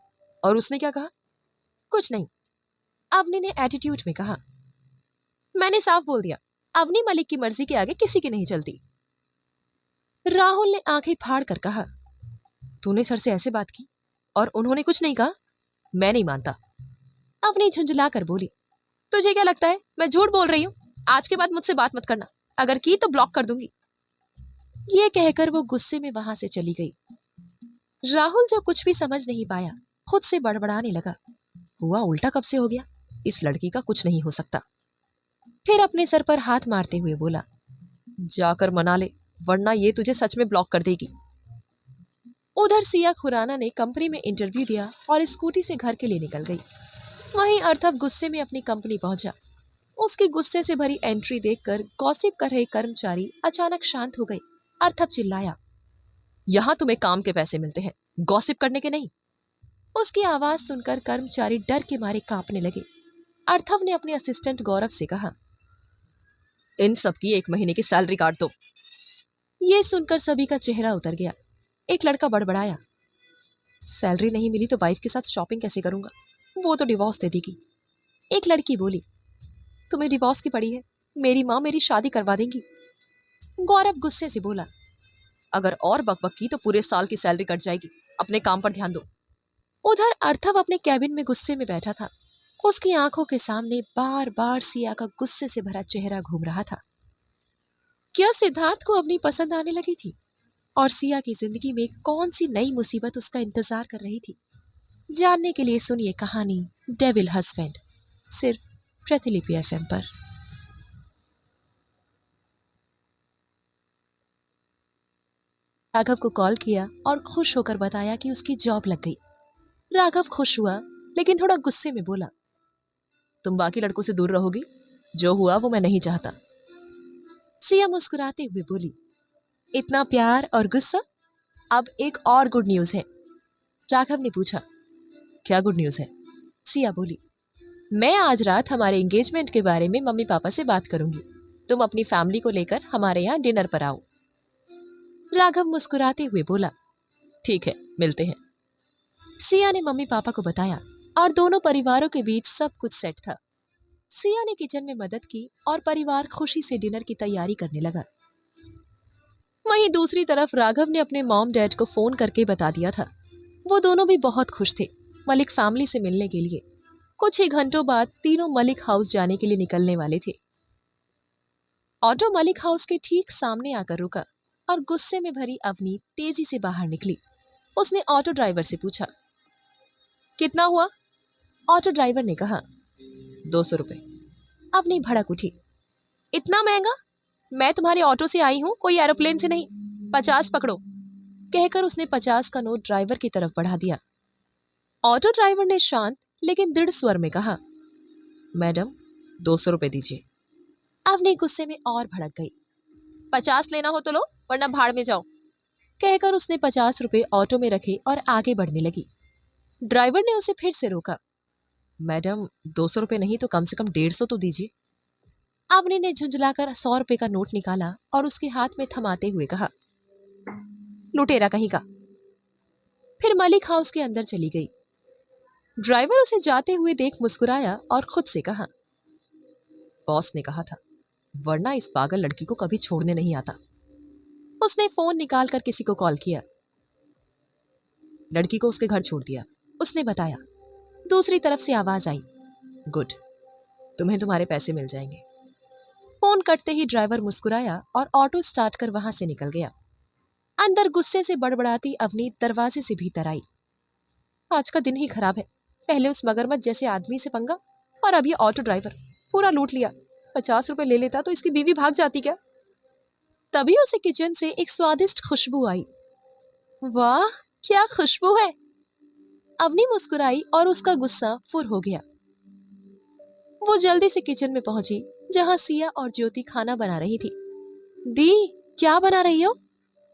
और उसने क्या कहा? कुछ नहीं, अवनी ने एटीट्यूड में कहा। मैंने साफ बोल दिया, अवनी मलिक की मर्जी के आगे किसी की नहीं चलती। राहुल ने आंखें फाड़ कर कहा, तूने सर से ऐसे बात की और उन्होंने कुछ नहीं कहा? मैं नहीं मानता। अवनी झुंझला कर बोली, तुझे क्या लगता है मैं झूठ बोल रही हूँ? आज के बाद मुझसे बात मत करना, अगर की तो ब्लॉक कर दूंगी। ये कहकर वो गुस्से में वहां से चली गई। राहुल जो कुछ भी समझ नहीं पाया, खुद से बड़बड़ाने लगा, हुआ उल्टा कब से हो गया? इस लड़की का कुछ नहीं हो सकता। फिर अपने सर पर हाथ मारते हुए बोला, जाकर मना ले, वरना ये तुझे सच में ब्लॉक कर देगी। उधर सिया खुराना ने कंपनी में इंटरव्यू दिया और स्कूटी से घर के लिए निकल गई। वहीं अर्थव गुस्से में अपनी कंपनी पहुंचा। उसके गुस्से से भरी एंट्री देखकर गॉसिप कर रहे कर्मचारी अचानक शांत हो गए। अर्थव चिल्लाया, यहाँ तुम्हें काम के पैसे मिलते हैं, गॉसिप करने के नहीं। उसकी आवाज सुनकर कर्मचारी डर के मारे कांपने लगे। अर्थव ने अपने असिस्टेंट गौरव से कहा, इन सबकी 1 महीने की सैलरी काट दो। ये सुनकर सभी का चेहरा उतर गया। एक लड़का बड़बड़ाया, सैलरी नहीं मिली तो वाइफ के साथ शॉपिंग कैसे करूंगा? वो तो डिवोर्स दे देगी। एक लड़की बोली, तुम्हें डिवोर्स की पड़ी है, मेरी माँ मेरी शादी करवा देंगी। गौरव गुस्से से बोला, अगर और बकबक की तो पूरे साल की सैलरी कट जाएगी, अपने काम पर ध्यान दो। उधर अर्थव अपने कैबिन में गुस्से में बैठा था। उसकी आंखों के सामने बार बार सिया का गुस्से से भरा चेहरा घूम रहा था। क्या सिद्धार्थ को अपनी पसंद आने लगी थी? और सिया की जिंदगी में कौन सी नई मुसीबत उसका इंतजार कर रही थी? जानने के लिए सुनिए कहानी डेविल हस्बैंड, सिर्फ प्रतिलिपि एफएम पर। राघव को कॉल किया और खुश होकर बताया कि उसकी जॉब लग गई। राघव खुश हुआ, लेकिन थोड़ा गुस्से में बोला, तुम बाकी लड़कों से दूर रहोगी, जो हुआ वो मैं नहीं चाहता। सिया मुस्कुराते हुए बोली, इतना प्यार और गुस्सा? अब एक और गुड न्यूज है। राघव ने पूछा, क्या गुड न्यूज है? सिया बोली, मैं आज रात हमारे एंगेजमेंट के बारे में मम्मी पापा से बात करूंगी। तुम अपनी फैमिली को लेकर हमारे यहाँ डिनर पर आओ। राघव मुस्कुराते हुए बोला, ठीक है, मिलते हैं। सिया ने मम्मी पापा को बताया और दोनों परिवारों के बीच सब कुछ सेट था। सिया ने किचन में मदद की और परिवार खुशी से डिनर की तैयारी करने लगा। वहीं दूसरी तरफ राघव ने अपने मॉम डैड को फोन करके बता दिया था। वो दोनों भी बहुत खुश थे मलिक फैमिली से मिलने के लिए। कुछ ही घंटों बाद तीनों मलिक हाउस जाने के लिए निकलने वाले थे। ऑटो मलिक हाउस के ठीक सामने आकर रुका और गुस्से में भरी अवनी तेजी से बाहर निकली। उसने ऑटो ड्राइवर से पूछा, कितना हुआ? ऑटो ड्राइवर ने कहा, 200 रुपए। अवनी भड़क उठी, इतना महंगा? मैं तुम्हारे ऑटो से आई हूं, कोई एरोप्लेन से नहीं। 50 पकड़ो। कहकर उसने 50 का नोट ड्राइवर की तरफ बढ़ा दिया। ऑटो ड्राइवर ने शांत लेकिन दृढ़ स्वर में कहा, मैडम 200 रुपए दीजिए। अवनी गुस्से में और भड़क गई। 50 लेना हो तो लो, वरना भाड़ में जाओ। कहकर उसने 50 रुपए ऑटो में रखे और आगे बढ़ने लगी। ड्राइवर ने उसे फिर से रोका। मैडम 200 रुपए नहीं तो कम से कम 150 तो दीजिए। अवनी ने झुंझलाकर 100 रुपए का नोट निकाला और उसके हाथ में थमाते हुए कहा, लुटेरा कहीं का। फिर मलिक हाउस के अंदर चली गई। ड्राइवर उसे जाते हुए देख मुस्कुराया और खुद से कहा, बॉस ने कहा था, वरना इस पागल लड़की को कभी छोड़ने नहीं आता। उसने फोन निकालकर किसी को कॉल किया। लड़की को उसके घर छोड़ दिया, उसने बताया। दूसरी तरफ से आवाज आई, गुड, तुम्हें तुम्हारे पैसे मिल जाएंगे। फोन कटते ही ड्राइवर मुस्कुराया और ऑटो स्टार्ट कर वहां से निकल गया। अंदर गुस्से से बड़बड़ाती अवनी दरवाजे से भीतर आई। आज का दिन ही खराब है। पहले उस मगरमच्छ जैसे आदमी से पंगा और अब ये ऑटो ड्राइवर। पूरा लूट लिया। 50 रुपए ले लेता तो इसकी बीवी भाग जाती क्या? तभी उसे किचन से एक स्वादिष्ट खुशबू आई। वाह, क्या खुशबू है! अवनी मुस्कुराई और उसका गुस्सा फुर हो गया। वो जल्दी से किचन में पहुंची जहां सिया और ज्योति खाना बना रही थी। दी, क्या बना रही हो?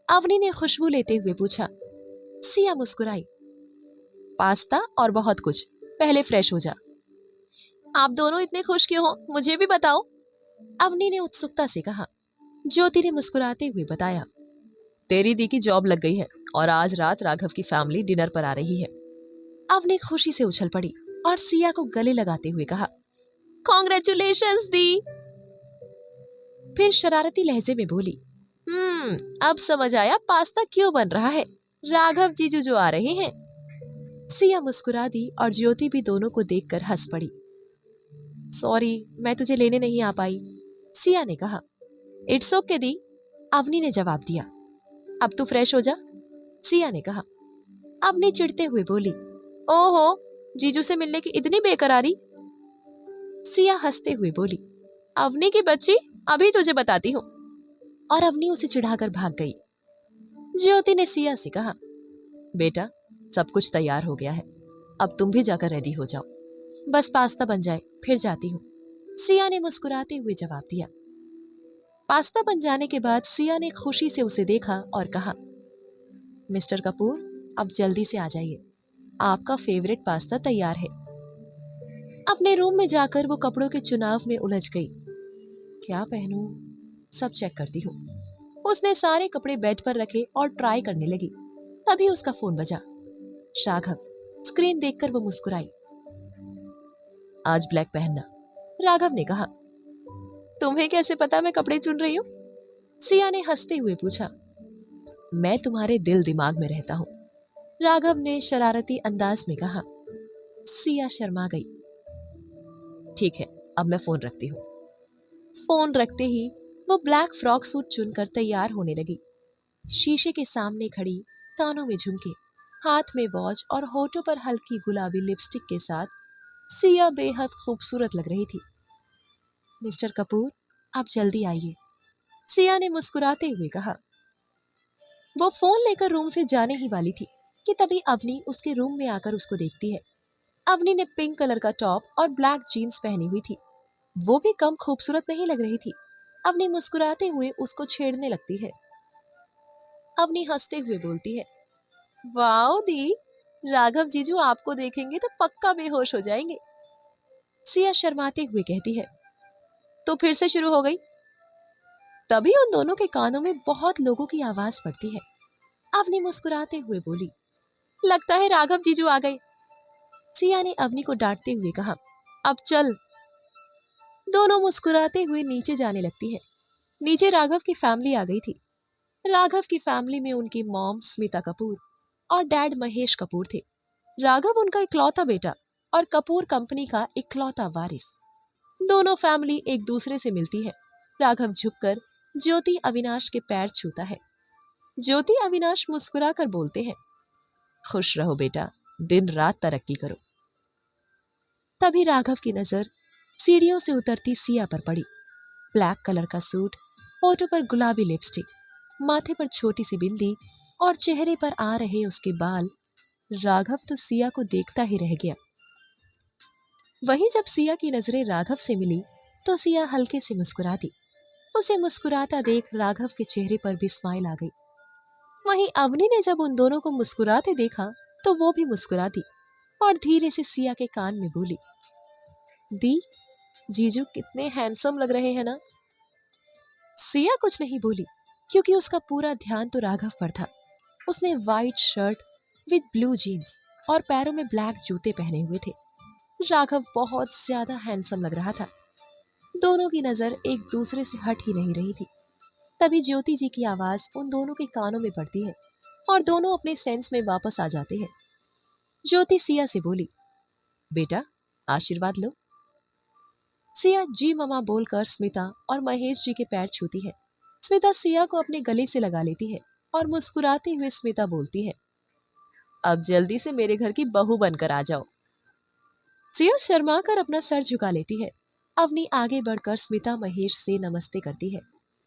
अवनी ने खुशबू लेते हुए पूछा। सिया मुस्कुराई, पास्ता और बहुत कुछ। पहले फ्रेश हो जा। आप दोनों इतने खुश क्यों हो, मुझे भी बताओ। अवनी ने उत्सुकता से कहा। ज्योति ने मुस्कुराते हुए बताया, तेरी दी की जॉब लग गई है और आज रात राघव की फैमिली डिनर पर आ रही है। अवनी खुशी से उछल पड़ी और सिया को गले लगाते हुए कहा, कॉन्ग्रेचुलेशंस दी। फिर शरारती लहजे में बोली, अब समझ आया पास्ता क्यों बन रहा है। राघव जीजू जो आ रहे हैं। सिया मुस्कुरा दी और ज्योति भी दोनों को देखकर हंस पड़ी। सॉरी, मैं तुझे लेने नहीं आ पाई, सिया ने कहा। इट्स ओके दी, अवनी ने जवाब दिया। अब तू फ्रेश हो जा, सिया ने कहा। अवनी चिढ़ते हुए बोली, ओहो, जीजू से मिलने की इतनी बेकरारी। सिया हंसते हुए बोली, अवनी की बच्ची, अभी तुझे बताती हूँ। और अवनी उसे चिढ़ाकर भाग गई। ज्योति ने सिया से कहा, बेटा सब कुछ तैयार हो गया है, अब तुम भी जाकर रेडी हो जाओ। बस पास्ता बन जाए फिर जाती हूँ, सिया ने मुस्कुराते हुए जवाब दिया। पास्ता बन जाने के बाद सिया ने खुशी से उसे देखा और कहा, मिस्टर कपूर, अब जल्दी से आ जाइए, आपका फेवरेट पास्ता तैयार है। अपने रूम में जाकर वो कपड़ों के चुनाव में उलझ गई। क्या पहनूं, सब चेक करती हूँ। उसने सारे कपड़े बेड पर रखे और ट्राई करने लगी। तभी उसका फोन बजा। राघव। स्क्रीन देखकर वो मुस्कुराई। आज ब्लैक पहनना, राघव ने कहा। तुम्हें कैसे पता मैं कपड़े चुन रही हूँ? सिया ने हंसते हुए पूछा। मैं तुम्हारे दिल दिमाग में रहता हूँ, राघव ने शरारती अंदाज में कहा। सिया शर्मा गई। ठीक है, अब मैं फोन रखती हूँ। फोन रखते ही वो ब्लैक फ्रॉक सूट चुनकर तैयार होने लगी। शीशे के सामने खड़ी, कानों में झुमके, हाथ में वॉच और होठों पर हल्की गुलाबी लिपस्टिक के साथ सिया बेहद खूबसूरत लग रही थी। मिस्टर कपूर, आप जल्दी आइए, सिया ने मुस्कुराते हुए कहा। वो फोन लेकर रूम से जाने ही वाली थी कि तभी अवनी उसके रूम में आकर उसको देखती है। अवनी ने पिंक कलर का टॉप और ब्लैक जीन्स पहनी हुई थी। वो भी कम खूबसूरत नहीं लग रही थी। अवनी मुस्कुराते हुए उसको छेड़ने लगती है। अवनी हंसते हुए बोलती है, वाओ दी, राघव जीजू आपको देखेंगे तो पक्का बेहोश हो जाएंगे। सिया शर्माते हुए कहती है, तो फिर से शुरू हो गई। तभी उन दोनों के कानों में बहुत लोगों की आवाज पड़ती है। अवनी मुस्कुराते हुए बोली, लगता है राघव जीजू आ गए। सिया ने अवनी को डांटते हुए कहा, अब चल। दोनों मुस्कुराते हुए नीचे जाने लगती है। नीचे राघव की फैमिली आ गई थी। राघव की फैमिली में उनकी मॉम स्मिता कपूर और डैड महेश कपूर थे। राघव उनका इकलौता बेटा और कपूर कंपनी का इकलौता वारिस। दोनों फैमिली एक दूसरे से मिलती है। राघव झुककर ज्योति अविनाश के पैर छूता है। ज्योति अविनाश मुस्कुराकर बोलते हैं, खुश रहो बेटा, दिन रात तरक्की करो। तभी राघव की नजर सीढ़ियों से उतरती सिया पर पड़ी। ब्लैक कलर का सूट, होठों पर गुलाबी लिपस्टिक, माथे पर छोटी सी बिंदी और चेहरे पर आ रहे उसके बाल। राघव तो सिया को देखता ही रह गया। वहीं जब सिया की नजरें राघव से मिली तो सिया हल्के से मुस्कुरा दी। उसे मुस्कुराता देख राघव के चेहरे पर भी स्माइल आ गई। वहीं अवनी ने जब उन दोनों को मुस्कुराते देखा तो वो भी मुस्कुरा दी और धीरे से सिया के कान में बोली, दी, जीजू कितने हैंडसम लग रहे हैं ना। सिया कुछ नहीं बोली क्योंकि उसका पूरा ध्यान तो राघव पर था। उसने white shirt with blue jeans और पैरों में ब्लैक जूते पहने हुए थे। राघव बहुत ज्यादा हैंडसम लग रहा था। दोनों की नजर एक दूसरे से हट ही नहीं रही थी। तभी ज्योति जी की आवाज उन दोनों के कानों में पड़ती है और दोनों अपने सेंस में वापस आ जाते हैं। ज्योति सिया से बोली, बेटा आशीर्वाद लो। सिया जी ममा बोलकर स्मिता और महेश जी के पैर छूती है। स्मिता सिया को अपने गले से लगा लेती है और मुस्कुराते हुए स्मिता बोलती है, अब जल्दी से मेरे घर की बहू बनकर आ जाओ। सिया शर्मा कर अपना सर झुका लेती है। अवनी आगे बढ़कर स्मिता महेश से नमस्ते करती है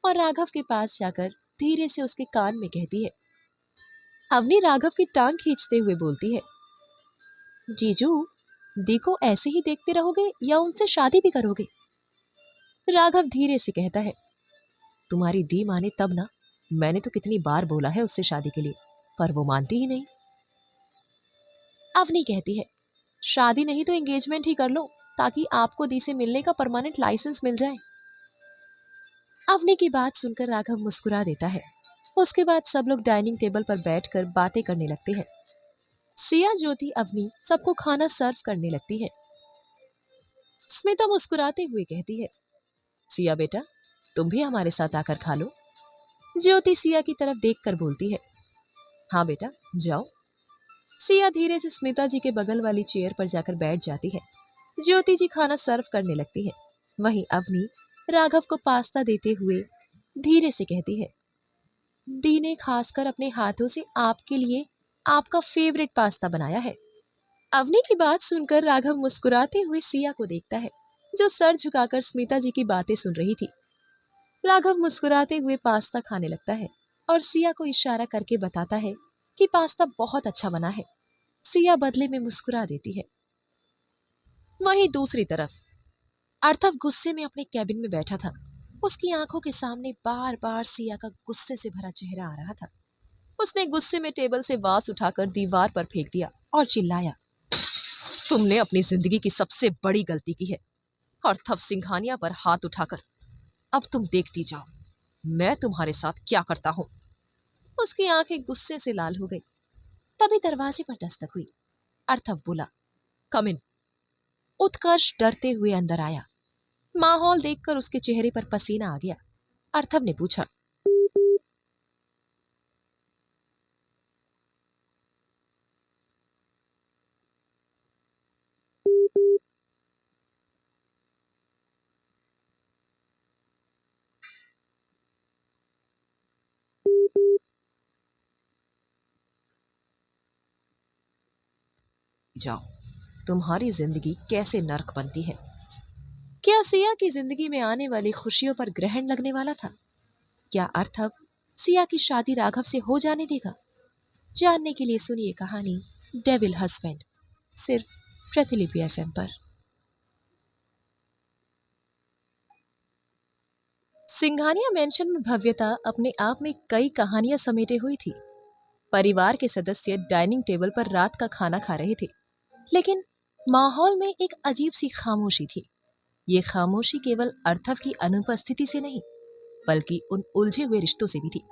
और राघव के पास जाकर धीरे से उसके कान में कहती है। अवनी राघव की टांग खींचते हुए बोलती है, जीजू, दी को ऐसे ही देखते रहोगे या उनसे शादी भी करोगे? राघव धीरे से कहता है, तुम्हारी दी माने तब ना। मैंने तो कितनी बार बोला है उससे शादी के लिए, पर वो मानती ही नहीं। अवनी कहती है, शादी नहीं तो एंगेजमेंट ही कर लो ताकि आपको दी से मिलने का परमानेंट लाइसेंस मिल जाए। अवनी की बात सुनकर राघव मुस्कुरा देता है। उसके बाद सब लोग डाइनिंग टेबल पर बैठकर बातें करने लगते हैं। सिया, ज्योति, अवनी सबको खाना सर्व करने लगती है। स्मिता मुस्कुराते हुए कहती है, सिया बेटा, तुम भी हमारे साथ आकर खा लो। ज्योति सिया की तरफ देखकर बोलती है, हाँ बेटा जाओ। सिया धीरे से स्मिता जी के बगल वाली चेयर पर जाकर बैठ जाती है। ज्योति जी खाना सर्व करने लगती है। वहीं अवनी राघव को पास्ता देते हुए धीरे से कहती है, दी ने खासकर अपने हाथों से आपके लिए आपका फेवरेट पास्ता बनाया है। अवनी की बात सुनकर राघव मुस्कुराते हुए सिया को देखता है, जो सर झुकाकर स्मिता जी की बातें सुन रही थी। राघव मुस्कुराते हुए पास्ता खाने लगता है और सिया को इशारा करके बताता है कि पास्ता बहुत अच्छा बना है। सिया बदले में मुस्कुरा देती है। वहीं दूसरी तरफ अर्थव गुस्से में अपने कैबिन में बैठा था। उसकी आंखों के सामने बार बार सिया का गुस्से से भरा चेहरा आ रहा था। उसने गुस्से में टेबल से वास उठाकर दीवार पर फेंक दिया और चिल्लाया, तुमने अपनी जिंदगी की सबसे बड़ी गलती की है, अर्थव सिंघानिया पर हाथ उठाकर। अब तुम देखती जाओ मैं तुम्हारे साथ क्या करता हूं। उसकी आंखें गुस्से से लाल हो गई। तभी दरवाजे पर दस्तक हुई। अर्थव बोला, कम इन। उत्कर्ष डरते हुए अंदर आया। माहौल देखकर उसके चेहरे पर पसीना आ गया। अर्थव ने पूछा, जाओ तुम्हारी जिंदगी कैसे नर्क बनती है। क्या सिया की जिंदगी में आने वाली खुशियों पर ग्रहण लगने वाला था? क्या अर्थव सिया की शादी राघव से हो जाने देगा? जानने के लिए सुनिए कहानी डेविल हस्बैंड, सिर्फ प्रतिलिपि एफएम पर। सिंघानिया मेंशन में भव्यता अपने आप में कई कहानियां समेटे हुई थी। परिवार के सदस्य डाइनिंग टेबल पर रात का खाना खा रहे थे, लेकिन माहौल में एक अजीब सी खामोशी थी। ये खामोशी केवल अर्थव की अनुपस्थिति से नहीं, बल्कि उन उलझे हुए रिश्तों से भी थी।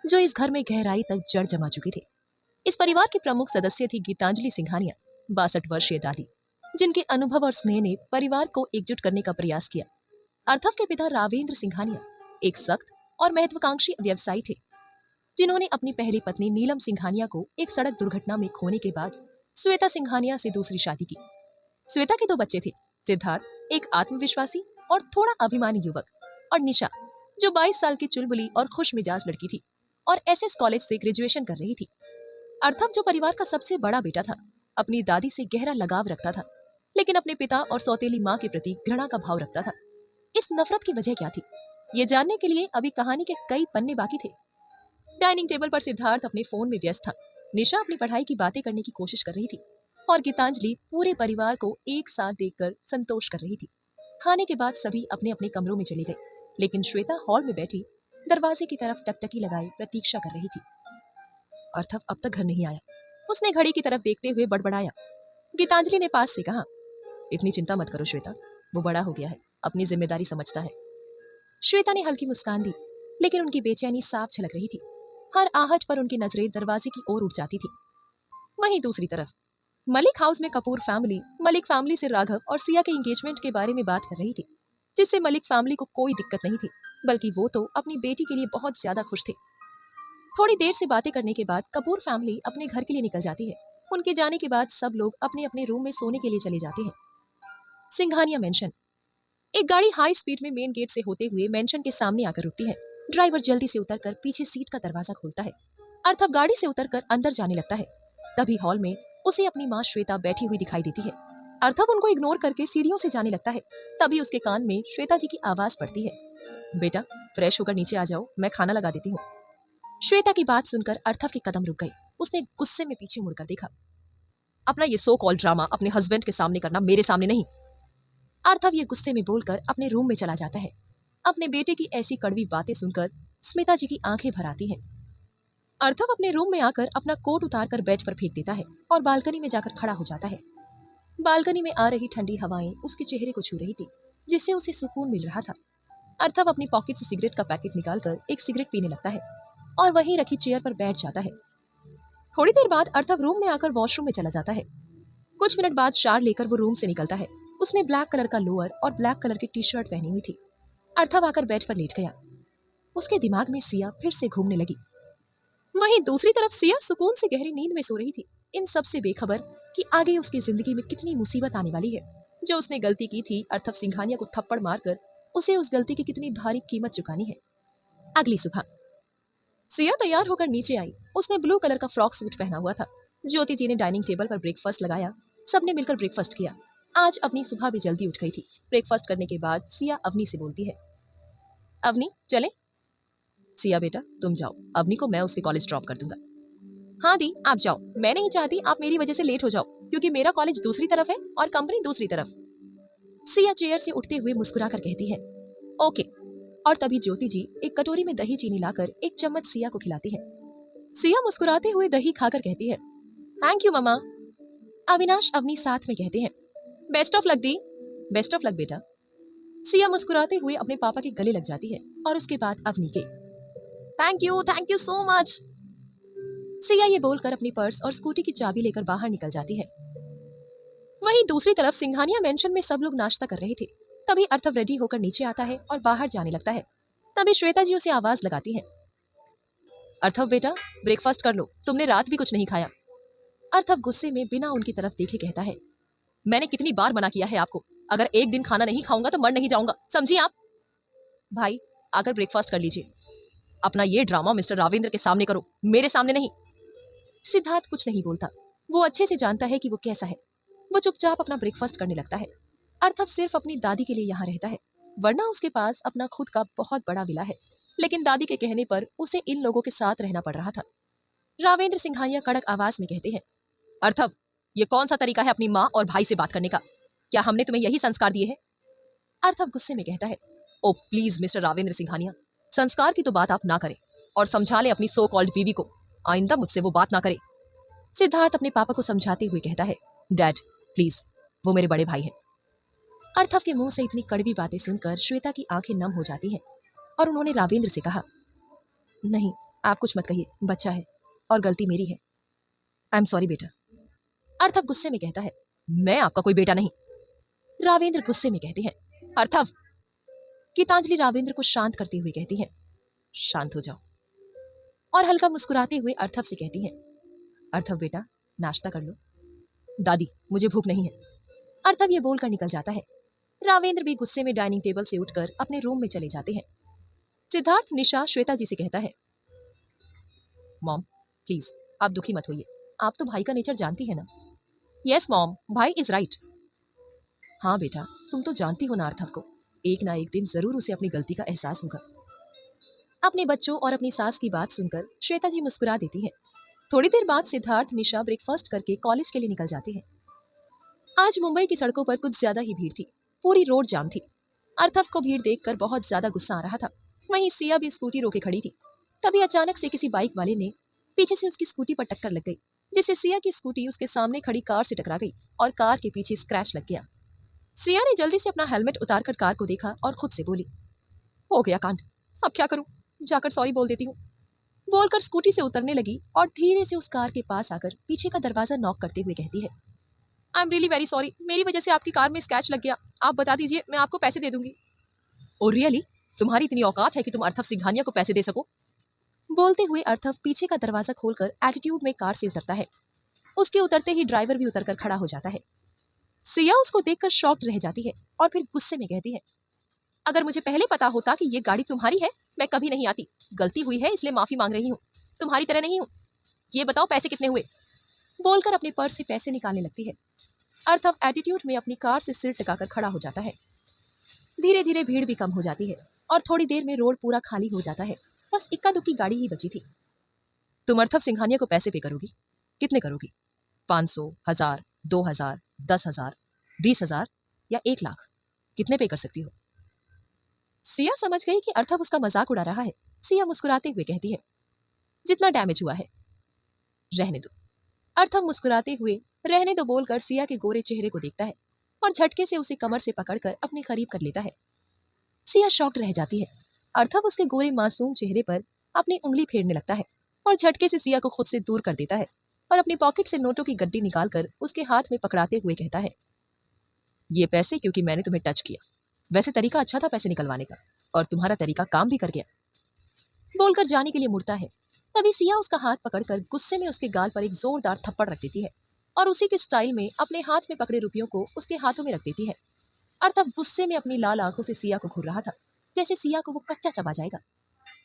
जो इस घर में गहराई तक जड़ जमा चुकी थी। इस परिवार की प्रमुख सदस्य थी गीतांजलि सिंघानिया, 62 वर्षीय दादी, जिनके अनुभव और स्नेह ने परिवार को एकजुट करने का प्रयास किया। अर्थव के पिता रावेंद्र सिंघानिया एक सख्त और महत्वाकांक्षी व्यवसायी थे, जिन्होंने अपनी पहली पत्नी नीलम सिंघानिया को एक सड़क दुर्घटना में खोने के बाद श्वेता सिंघानिया से दूसरी शादी की। श्वेता के 2 बच्चे थे, सिद्धार्थ, एक आत्मविश्वासी और थोड़ा अभिमानी युवक, और निशा, जो 22 साल की चुलबुली और खुश मिजाज लड़की थी और एसएस कॉलेज से ग्रेजुएशन कर रही थी। अर्थव, जो परिवार का सबसे बड़ा बेटा था, अपनी दादी से गहरा लगाव रखता था, लेकिन अपने पिता और सौतेली माँ के प्रति घृणा का भाव रखता था। इस नफरत की वजह क्या थी, ये जानने के लिए अभी कहानी के कई पन्ने बाकी थे। डाइनिंग टेबल पर सिद्धार्थ अपने फोन में व्यस्त था, निशा अपनी पढ़ाई की बातें करने की कोशिश कर रही थी और गीतांजलि पूरे परिवार को एक साथ देखकर संतोष कर रही थी। खाने के बाद सभी अपने अपने कमरों में चले गए, लेकिन श्वेता हॉल में बैठी दरवाजे की तरफ टकटकी लगाए प्रतीक्षा कर रही थी। अर्थव अब तक घर नहीं आया, उसने घड़ी की तरफ देखते हुए बड़बड़ाया। गीतांजलि ने पास से कहा, इतनी चिंता मत करो श्वेता, वो बड़ा हो गया है, अपनी जिम्मेदारी समझता है। श्वेता ने हल्की मुस्कान दी, लेकिन उनकी बेचैनी साफ झलक रही थी। हर आहट पर उनकी नजरें दरवाजे की ओर उठ जाती थी। वहीं दूसरी तरफ मलिक हाउस में कपूर फैमिली मलिक फैमिली से राघव और सिया के एंगेजमेंट के बारे में बात कर रही थी, जिससे मलिक फैमिली को कोई दिक्कत नहीं थी, बल्कि वो तो अपनी बेटी के लिए बहुत ज्यादा खुश थे। थोड़ी देर से बातें करने के बाद कपूर फैमिली अपने घर के लिए निकल जाती है। उनके जाने के बाद सब लोग अपने अपने रूम में सोने के लिए चले जाते हैं। सिंघानिया मेंशन। एक गाड़ी हाई स्पीड में मेन गेट से होते हुए मेंशन के सामने आकर रुकती है। ड्राइवर जल्दी से उतरकर पीछे सीट का दरवाजा खोलता है। अर्थव गाड़ी से उतरकर अंदर जाने लगता है। तभी हॉल में उसे अपनी माँ श्वेता बैठी हुई दिखाई देती है। अर्थव उनको इग्नोर करके सीढ़ियों से जाने लगता है। तभी उसके कान में श्वेता जी की आवाज पड़ती है, बेटा फ्रेश होकर नीचे आ जाओ, मैं खाना लगा देती हूँ। श्वेता की बात सुनकर अर्थव के कदम रुक गए। उसने गुस्से में पीछे मुड़कर देखा। अपना ये सो कॉल ड्रामा अपने हस्बैंड के सामने करना, मेरे सामने नहीं। अर्थव ये गुस्से में बोलकर अपने रूम में चला जाता है। अपने बेटे की ऐसी कड़वी बातें सुनकर स्मिता जी की आंखें भर आती हैं। अर्थव अपने रूम में आकर अपना कोट उतारकर बेड पर फेंक देता है और बालकनी में जाकर खड़ा हो जाता है। बालकनी में आ रही ठंडी हवाएं उसके चेहरे को छू रही थी, जिससे उसे सुकून मिल रहा था। अर्थव अपनी पॉकेट से सिगरेट का पैकेट निकालकर एक सिगरेट पीने लगता है और वहीं रखी चेयर पर बैठ जाता है। थोड़ी देर बाद अर्थव रूम में आकर वॉशरूम में चला जाता है। कुछ मिनट बाद शार लेकर वो रूम से निकलता है। उसने ब्लैक कलर का लोअर और ब्लैक कलर की टी शर्ट पहनी हुई थी। अर्थव आकर बेड पर लेट गया। उसके दिमाग में सिया फिर से घूमने लगी। वहीं दूसरी तरफ सिया सुकून से गहरी नींद में सो रही थी, इन सब से बेखबर कि आगे उसकी जिंदगी में कितनी मुसीबत आने वाली है। जो उसने गलती की थी, अर्थव सिंघानिया को थप्पड़ मारकर, उसे उस गलती की कितनी भारी कीमत चुकानी है। अगली सुबह सिया तैयार होकर नीचे आई। उसने ब्लू कलर का फ्रॉक सूट पहना हुआ था। ज्योति जी ने डाइनिंग टेबल पर ब्रेकफास्ट लगाया। सबने मिलकर ब्रेकफास्ट किया। आज अवनी सुबह भी जल्दी उठ गई थी। ब्रेकफास्ट करने के बाद सिया अवनी से बोलती है, अवनी चले? सिया बेटा तुम जाओ, अवनी को मैं उसके कॉलेज ड्रॉप कर दूंगा। हाँ दी आप जाओ, मैं नहीं चाहती आप मेरी वजह से लेट हो जाओ, क्योंकि मेरा कॉलेज दूसरी तरफ है और कंपनी दूसरी तरफ। सिया चेयर से उठते हुए मुस्कुराकर कहती है, ओके। और तभी ज्योति जी एक कटोरी में दही चीनी लाकर एक चम्मच सिया को खिलाती है। सिया मुस्कुराते हुए दही खाकर कहती है, thank you mama. Avinash Avani साथ में कहते हैं, बेस्ट ऑफ लक दी। बेस्ट ऑफ लक बेटा। सिया मुस्कुराते हुए अपने पापा के गले लग जाती है और उसके बाद अवनी के, thank you so much. Siya ये बोलकर अपनी पर्स और स्कूटी की चाबी लेकर बाहर निकल जाती है। वहीं दूसरी तरफ सिंघानिया मेंशन में सब लोग नाश्ता कर रहे थे। तभी अर्थव रेडी होकर नीचे आता है और बाहर जाने लगता है। तभी श्वेता जी उसे आवाज लगाती है, अर्थव बेटा ब्रेकफास्ट कर लो, तुमने रात भी कुछ नहीं खाया। अर्थव गुस्से में बिना उनकी तरफ देखे कहता है, मैंने कितनी बार मना किया है आपको, अगर एक दिन खाना नहीं खाऊंगा तो मर नहीं जाऊंगा, समझिए आप। भाई आकर ब्रेकफास्ट कर लीजिए। अपना ये ड्रामा मिस्टर रावेंद्र के सामने करो, मेरे सामने नहीं। सिद्धार्थ कुछ नहीं बोलता। वो अच्छे से जानता है कि वो कैसा है। वो चुपचाप अपना ब्रेकफास्ट करने लगता है। अर्थव सिर्फ अपनी दादी के लिए यहाँ रहता है, वरना उसके पास अपना खुद का बहुत बड़ा विला है, लेकिन दादी के कहने पर उसे इन लोगों के साथ रहना पड़ रहा था। रावेंद्र सिंघानिया कड़क आवाज में कहते हैं, अर्थव ये कौन सा तरीका है अपनी माँ और भाई से बात करने का? क्या हमने तुम्हें यही संस्कार दिए हैं? अर्थव गुस्से में कहता है, ओ प्लीज मिस्टर रावेंद्र सिंघानिया, संस्कार की तो बात आप ना करें और समझा ले अपनी सो कॉल्ड बीवी को, आइंदा मुझसे वो बात ना करे। सिद्धार्थ अपने पापा को समझाते हुए कहता है, डैड प्लीज, वो मेरे बड़े भाई हैं। अर्थव के मुंह से इतनी कड़वी बातें सुनकर श्वेता की आंखें नम हो जाती हैं और उन्होंने रावेंद्र से कहा, नहीं आप कुछ मत कहिए, बच्चा है और गलती मेरी है। आई एम सॉरी बेटा। अर्थव गुस्से में कहता है, मैं आपका कोई बेटा नहीं। रावेंद्र गुस्से में कहते हैं, अर्थव। गीतांजलि रावेंद्र को शांत करते हुए कहती है, शांत हो जाओ। और हल्का मुस्कुराते हुए अर्थव से कहती है, अर्थव बेटा, नाश्ता कर लो। दादी, मुझे भूख नहीं है। अर्थव ये बोलकर निकल जाता है। रावेंद्र भी गुस्से में डाइनिंग टेबल से उठकर अपने रूम में चले जाते हैं। सिद्धार्थ निशा श्वेता जी से कहता है, मॉम प्लीज आप दुखी मत होइए, आप तो भाई का नेचर जानती है ना। यस मॉम, भाई इज राइट। हाँ बेटा, तुम तो जानती हो ना अर्थव को, एक ना एक दिन जरूर उसे अपनी गलती का एहसास होगा। अपने बच्चों और अपनी सास की बात सुनकर श्वेता जी मुस्कुरा देती है। थोड़ी देर बाद सिद्धार्थ निशा ब्रेकफास्ट करके कॉलेज के लिए निकल जाते हैं। आज मुंबई की सड़कों पर कुछ ज्यादा ही भीड़ थी, पूरी रोड जाम थी। अर्थव को भीड़ देखकर बहुत ज्यादा गुस्सा आ रहा था। वहीं सिया भी स्कूटी रोके खड़ी थी। तभी अचानक से किसी बाइक वाले ने पीछे से उसकी स्कूटी पर टक्कर लग गई, जिससे सिया की स्कूटी उसके सामने खड़ी कार से टकरा गई और कार के पीछे स्क्रैच लग गया। सिया ने जल्दी से अपना हेलमेट उतारकर कार को देखा और खुद से बोली, हो गया कांड, अब क्या करूं, जाकर सॉरी बोल देती हूँ। बोलकर स्कूटी से उतरने लगी और धीरे से उस कार के पास आकर पीछे का दरवाजा नॉक करते हुए कहती है, I am really very sorry, मेरी वजह से आपकी कार में स्क्रैच लग गया, आप बता दीजिए, मैं आपको पैसे दे दूंगी। ओ रियली, तुम्हारी इतनी औकात है कि तुम अर्थव सिंघानिया को पैसे दे सको। बोलते हुए अर्थव पीछे का दरवाजा खोलकर एटीट्यूड में कार से उतरता है। उसके उतरते ही ड्राइवर भी उतरकर खड़ा हो जाता है। सिया उसको देखकर शॉक्ड रह जाती है और फिर गुस्से में कहती है, अगर मुझे पहले पता होता कि ये गाड़ी तुम्हारी है, मैं कभी नहीं आती। गलती हुई है इसलिए माफी मांग रही हूँ, तुम्हारी तरह नहीं हूँ। ये बताओ पैसे कितने हुए। बोलकर अपने पर्स से पैसे निकालने लगती है। अर्थव एटीट्यूड में अपनी कार से सिर टिकाकर खड़ा हो जाता है। धीरे धीरे भीड़ भी कम हो जाती है और थोड़ी देर में रोड पूरा खाली हो जाता है। बस इक्का दुक्की गाड़ी ही बची थी। तुम अर्थव सिंघानिया को पैसे पे करोगी? कितने करोगी? 500, 1000, 2000, 10,000, 20,000 या 1,00,000? कितने पे कर सकती हो? सिया समझ गई कि अर्थव उसका मजाक उड़ा रहा है। सिया मुस्कुराते हुए कहती है, जितना डैमेज हुआ है। रहने दो। अर्थव मुस्कुराते हुए रहने दो बोलकर सिया के गोरे चेहरे को देखता है और झटके से उसे कमर से पकड़कर अपने करीब कर लेता है। सिया शॉक्ड रह जाती है। अर्थव उसके गोरे मासूम चेहरे पर अपनी उंगली फेरने लगता है और झटके से सिया को खुद से दूर कर देता है और अपनी पॉकेट से नोटों की गड्डी निकालकर उसके हाथ में पकड़ाते हुए कहता है, ये पैसे क्योंकि मैंने तुम्हें टच किया। वैसे तरीका अच्छा था पैसे निकलवाने का और तुम्हारा तरीका काम भी कर गया। बोलकर जाने के लिए मुड़ता है। तभी सिया उसका हाथ पकड़कर गुस्से में उसके गाल पर एक जोरदार थप्पड़ रख देती है और उसी के स्टाइल में अपने हाथ में पकड़े रुपयों को उसके हाथों में रख देती है। अर्थव गुस्से में अपनी लाल आंखों से सिया को घूर रहा था, जैसे सिया को वो कच्चा चबा जाएगा।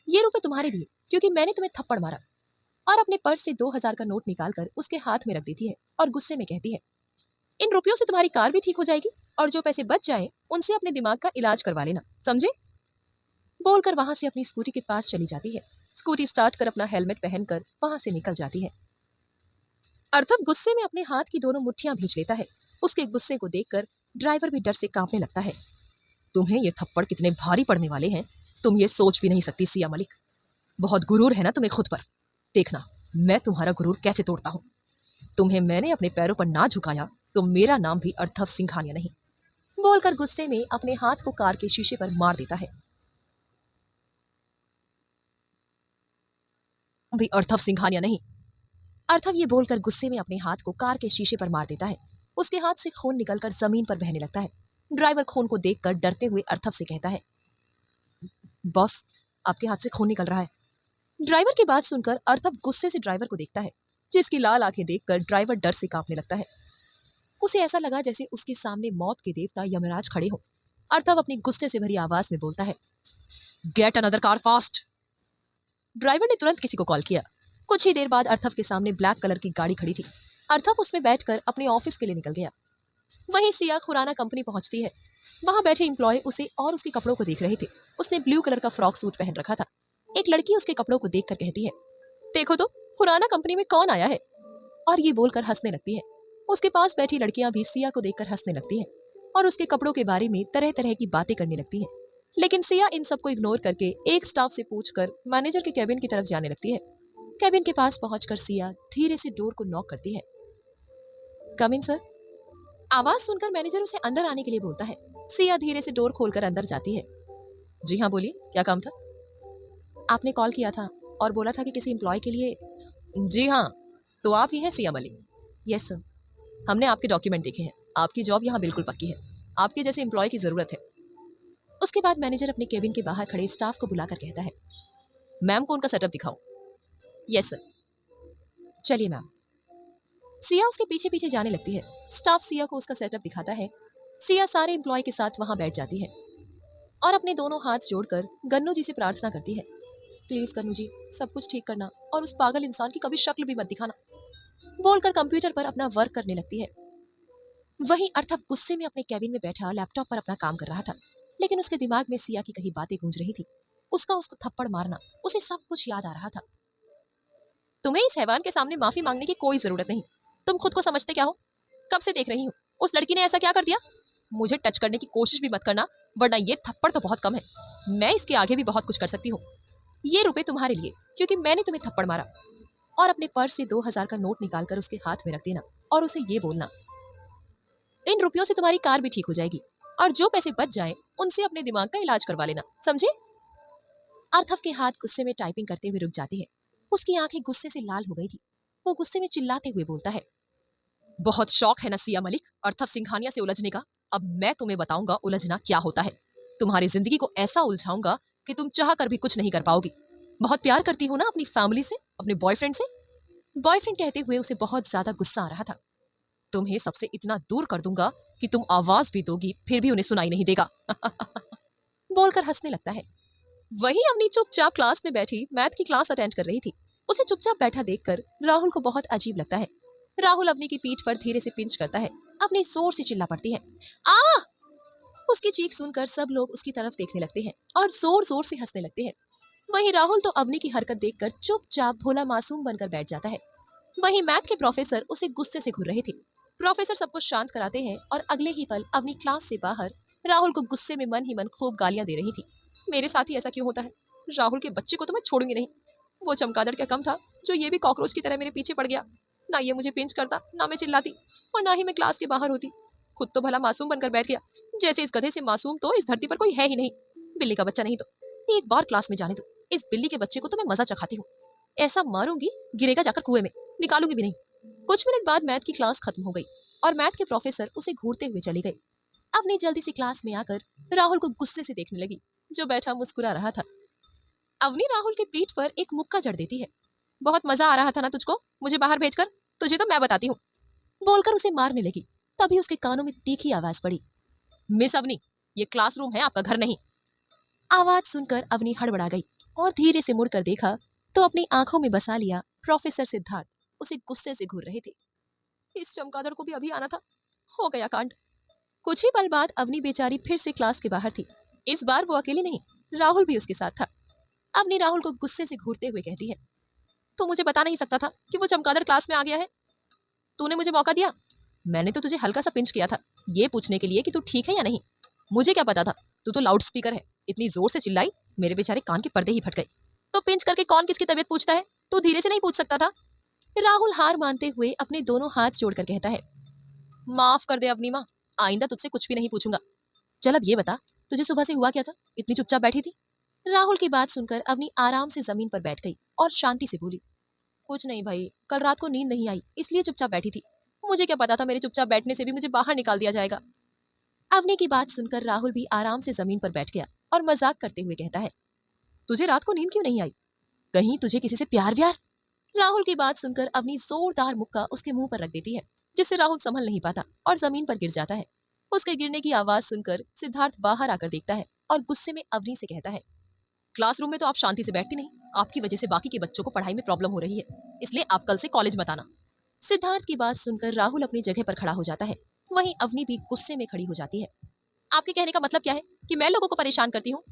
ये रुपए तुम्हारे लिए क्योंकि मैंने तुम्हें थप्पड़ मारा। और अपने पर्स से 2,000 का नोट निकालकर उसके हाथ में रख देती है और गुस्से में कहती है, इन रुपयों से तुम्हारी कार भी ठीक हो जाएगी और जो पैसे बच जाए उनसे अपने दिमाग का इलाज करवा लेना, समझे। बोलकर वहां से अपनी स्कूटी के पास चली जाती है। स्कूटी स्टार्ट कर अपना हेलमेट पहनकर वहां से निकल जाती है। अर्थव गुस्से में अपने हाथ की दोनों मुट्ठियां भींच लेता है। उसके गुस्से को देखकर ड्राइवर भी डर से कांपने लगता है। तुम्हें ये थप्पड़ कितने भारी पड़ने वाले हैं, तुम ये सोच भी नहीं सकती सिया मलिक। बहुत गुरूर है ना तुम्हें खुद पर। देखना मैं तुम्हारा गुरूर कैसे तोड़ता हूँ। तुम्हें मैंने अपने पैरों पर ना झुकाया तो मेरा नाम भी अर्थव सिंघानिया नहीं। बोलकर गुस्से में अपने हाथ को कार के शीशे पर मार देता है। भी अर्थव सिंघानिया नहीं। अर्थव ये बोलकर गुस्से में अपने हाथ को कार के शीशे पर मार देता है। उसके हाथ से खून निकलकर जमीन पर बहने लगता है। ड्राइवर खून को देखकर डरते हुए अर्थव से कहता है, बॉस आपके हाथ से खून निकल रहा है। ड्राइवर की बात सुनकर अर्थव गुस्से से ड्राइवर को देखता है, जिसकी लाल आंखें देखकर ड्राइवर डर से कांपने लगता है। उसे ऐसा लगा जैसे उसके सामने मौत के देवता यमराज खड़े हों। अर्थव अपनी गुस्से से भरी आवाज में बोलता है, get another car fast. Driver ने तुरंत किसी को कॉल किया। कुछ ही देर बाद अर्थव के सामने ब्लैक कलर की गाड़ी खड़ी थी। अर्थव उसमें बैठकर अपने ऑफिस के लिए निकल गया। वहीं सिया खुराना कंपनी पहुंचती है। वहां बैठे एम्प्लॉय उसे और उसके कपड़ों को देख रहे थे। उसने ब्लू कलर का फ्रॉक सूट पहन रखा था। एक लड़की उसके कपड़ों को देखकर कहती है, देखो तो खुराना कंपनी में कौन आया है। और ये बोलकर हंसने लगती है। उसके पास बैठी लड़कियां भी सिया को देखकर हंसने लगती हैं और उसके कपड़ों के बारे में तरह तरह की बातें करने लगती हैं। लेकिन सिया इन सबको इग्नोर करके एक स्टाफ से पूछकर मैनेजर के केबिन की तरफ जाने लगती है। केबिन के पास पहुंचकर सिया धीरे से डोर को नॉक करती है। कम इन सर। आवाज सुनकर मैनेजर उसे अंदर आने के लिए बोलता है। सिया धीरे से डोर खोलकर अंदर जाती है। जी हाँ बोलिए, क्या काम था? आपने कॉल किया था, और बोला था कि किसी एम्प्लॉय के लिए। जी हाँ, तो आप ही हैं सिया मलिक? Yes sir. हमने आपके डॉक्यूमेंट देखे हैं, आपकी जॉब यहाँ बिल्कुल पक्की है, आपके जैसे एम्प्लॉय की जरूरत है। उसके बाद मैनेजर अपने केबिन के बाहर खड़े स्टाफ को बुलाकर कहता है, मैम को उनका सेटअप दिखाओ। Yes sir. चलिए मैम। सिया उसके पीछे पीछे जाने लगती है। स्टाफ सिया को उसका सेटअप दिखाता है। सिया सारे एम्प्लॉय के साथ वहां बैठ जाती है और अपने दोनों हाथ जोड़कर गन्नू जी से प्रार्थना करती है, प्लीज गन्नू जी, सब कुछ ठीक करना और उस पागल इंसान की कभी शक्ल भी मत दिखाना। बोलकर कंप्यूटर पर अपना वर्क करने लगती है। वहीं अर्थव गुस्से में अपने कैबिन में बैठा लैपटॉप पर अपना काम कर रहा था, लेकिन उसके दिमाग में सिया की कही बातें गूंज रही थी। उसको थप्पड़ मारना, उसे सब कुछ याद आ रहा था। तुम्हें इस हैवान के सामने माफी मांगने की कोई जरूरत नहीं। तुम खुद को समझते क्या हो? कब से देख रही हूँ, उस लड़की ने ऐसा क्या कर दिया? मुझे टच करने की कोशिश भी मत करना, वरना ये थप्पड़ तो बहुत कम है, मैं इसके आगे भी बहुत कुछ कर सकती हूँ। ये रुपए तुम्हारे लिए, क्योंकि मैंने तुम्हें थप्पड़ मारा। और अपने पर्स से 2000 का नोट निकालकर उसके हाथ में रख देना और उसे ये बोलना, इन रुपयों से तुम्हारी कार भी ठीक हो जाएगी और जो पैसे बच जाएं उनसे अपने दिमाग का इलाज करवा लेना, समझे? अर्थव के हाथ गुस्से में टाइपिंग करते हुए रुक जाते हैं। उसकी आंखें गुस्से से लाल हो गई थी। वो गुस्से में चिल्लाते हुए बोलता है, बहुत शौक है ना सिया मलिक अर्थव सिंघानिया से उलझने का। अब मैं तुम्हें बताऊंगा उलझना क्या होता है। तुम्हारी जिंदगी को ऐसा उलझाऊंगा कि तुम चाह कर भी कुछ नहीं कर पाओगी। बहुत प्यार करती हो ना अपनी फैमिली से, अपने बॉयफ्रेंड से? बॉयफ्रेंड कहते हुए उसे बहुत ज्यादा गुस्सा आ रहा था। तुम्हें सबसे इतना दूर कर दूंगा कि तुम आवाज भी दोगी फिर भी उन्हें सुनाई नहीं देगा। बोलकर हंसने लगता है। वहीं अवनी चुपचाप क्लास में बैठी मैथ की क्लास अटेंड कर रही थी। उसे चुपचाप बैठा देखकर राहुल को बहुत अजीब लगता है। राहुल अवनी की पीठ पर धीरे से पिंच करता है। अवनी जोर से चिल्ला पड़ती है, आ! उसकी चीख सुनकर सब लोग उसकी तरफ देखने लगते हैं और जोर जोर से हंसने लगते हैं। वहीं राहुल तो अवनी की हरकत देखकर चुपचाप भोला मासूम बनकर बैठ जाता है। वहीं मैथ के प्रोफेसर उसे गुस्से से घूर रहे थे। प्रोफेसर सबको शांत कराते हैं और अगले ही पल अवनी क्लास से बाहर राहुल को गुस्से में मन ही मन खूब गालियां दे रही थी। मेरे साथ ही ऐसा क्यों होता है? राहुल के बच्चे को तो मैं छोड़ूंगी नहीं। वो चमगादड़ क्या कम था जो ये भी कॉकरोच की तरह मेरे पीछे पड़ गया। ना ये मुझे पिंच करता, ना मैं चिल्लाती और ना ही मैं क्लास के बाहर होती। खुद तो भला मासूम बनकर बैठ गया, जैसे इस गधे से मासूम तो इस धरती पर कोई है ही नहीं। बिल्ली का बच्चा नहीं तो एक बार क्लास में जाने दो, इस बिल्ली के बच्चे को तो मैं मजा चखाती हूँ। ऐसा मारूंगी गिरेगा जाकर कुएं में, निकालूंगी भी नहीं। कुछ मिनट बाद मैथ की क्लास खत्म हो गई और मैथ के प्रोफेसर उसे घूरते हुए चले गए। अवनी जल्दी से क्लास में आकर राहुल को गुस्से से देखने लगी, जो बैठा मुस्कुरा रहा था। अवनी राहुल के पीठ पर एक मुक्का जड़ देती है। बहुत मजा आ रहा था ना तुझको मुझे बाहर भेजकर? तुझे तो मैं बताती हूँ। बोलकर उसे मारने लगी। तभी उसके कानों में तीखी आवाज पड़ी, मिस अवनी, ये क्लासरूम है, आपका घर नहीं। आवाज सुनकर अवनी हड़बड़ा गई और धीरे से मुड़कर देखा तो अपनी आंखों में बसा लिया प्रोफेसर सिद्धार्थ उसे गुस्से से घूर रहे थे। इस चमगादड़ को भी अभी आना था। हो गया कांड। कुछ ही पल बाद अवनी बेचारी फिर से क्लास के बाहर थी। इस बार वो अकेली नहीं, राहुल भी उसके साथ था। अवनी राहुल को गुस्से से घूरते हुए कहती है, तू मुझे बता नहीं सकता था कि वो चमगादड़ क्लास में आ गया है? तूने मुझे मौका दिया। मैंने तो तुझे हल्का सा पिंच किया था, ये पूछने के लिए कि तू ठीक है या नहीं। मुझे क्या पता था, तू तो लाउड स्पीकर है। इतनी जोर से चिल्लाई, मेरे बेचारे कान के पर्दे ही फट गए। तो पिंच करके कौन किसकी तबीयत पूछता है? तू धीरे से नहीं पूछ सकता था? राहुल हार मानते हुए अपने दोनों हाथ जोड़कर कहता है, माफ कर दे अवनी माँ, आइंदा तुझसे कुछ भी नहीं पूछूंगा। चल अब ये बता, तुझे सुबह से हुआ क्या था, इतनी चुपचाप बैठी थी? राहुल की बात सुनकर अवनी आराम से जमीन पर बैठ गई और शांति से बोली, कुछ नहीं भाई, कल रात को नींद नहीं आई इसलिए चुपचाप बैठी थी। मुझे क्या पता था मेरे चुपचाप बैठने से भी मुझे बाहर निकाल दिया जाएगा। अवनी की बात सुनकर राहुल भी आराम से जमीन पर बैठ गया और मजाक करते हुए कहता है, तुझे रात को नींद क्यों नहीं आई? कहीं तुझे किसी से प्यार व्यार? राहुल की बात सुनकर अवनी जोरदार मुक्का उसके मुंह पर रख देती है, जिससे राहुल संभल नहीं पाता और जमीन पर गिर जाता है। उसके गिरने की आवाज सुनकर सिद्धार्थ बाहर आकर देखता है और गुस्से में अवनी से कहता है, क्लासरूम में तो आप शांति से बैठती नहीं, आपकी वजह से बाकी के बच्चों को पढ़ाई में प्रॉब्लम हो रही है, इसलिए आप कल से कॉलेज मत आना। सिद्धार्थ की बात सुनकर राहुल अपनी जगह पर खड़ा हो जाता है। वहीं अवनी भी गुस्से में खड़ी हो जाती है। आपके कहने का मतलब क्या है कि मैं लोगों को परेशान करती हूँ?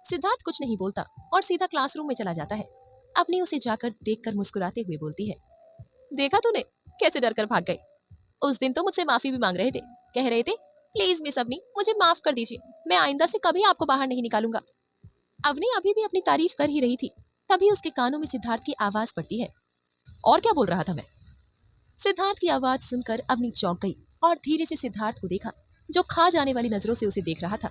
सिद्धार्थ कुछ नहीं बोलता और सीधा क्लासरूम में चला जाता है। अवनी उसे जाकर देखकर मुस्कुराते हुए बोलती है, देखा तूने कैसे डर कर भाग गए? उस दिन तो मुझसे माफी भी मांग रहे थे, कह रहे थे प्लीज मिस अवनी मुझे माफ कर दीजिए, मैं आइंदा से कभी आपको बाहर नहीं निकालूंगा। अवनी अभी भी अपनी तारीफ कर ही रही थी, तभी उसके कानों में सिद्धार्थ की आवाज पड़ती है, और क्या बोल रहा था मैं? सिद्धार्थ की आवाज सुनकर अवनी चौंक गई और धीरे से सिद्धार्थ को देखा, जो खा जाने वाली नजरों से उसे देख रहा था।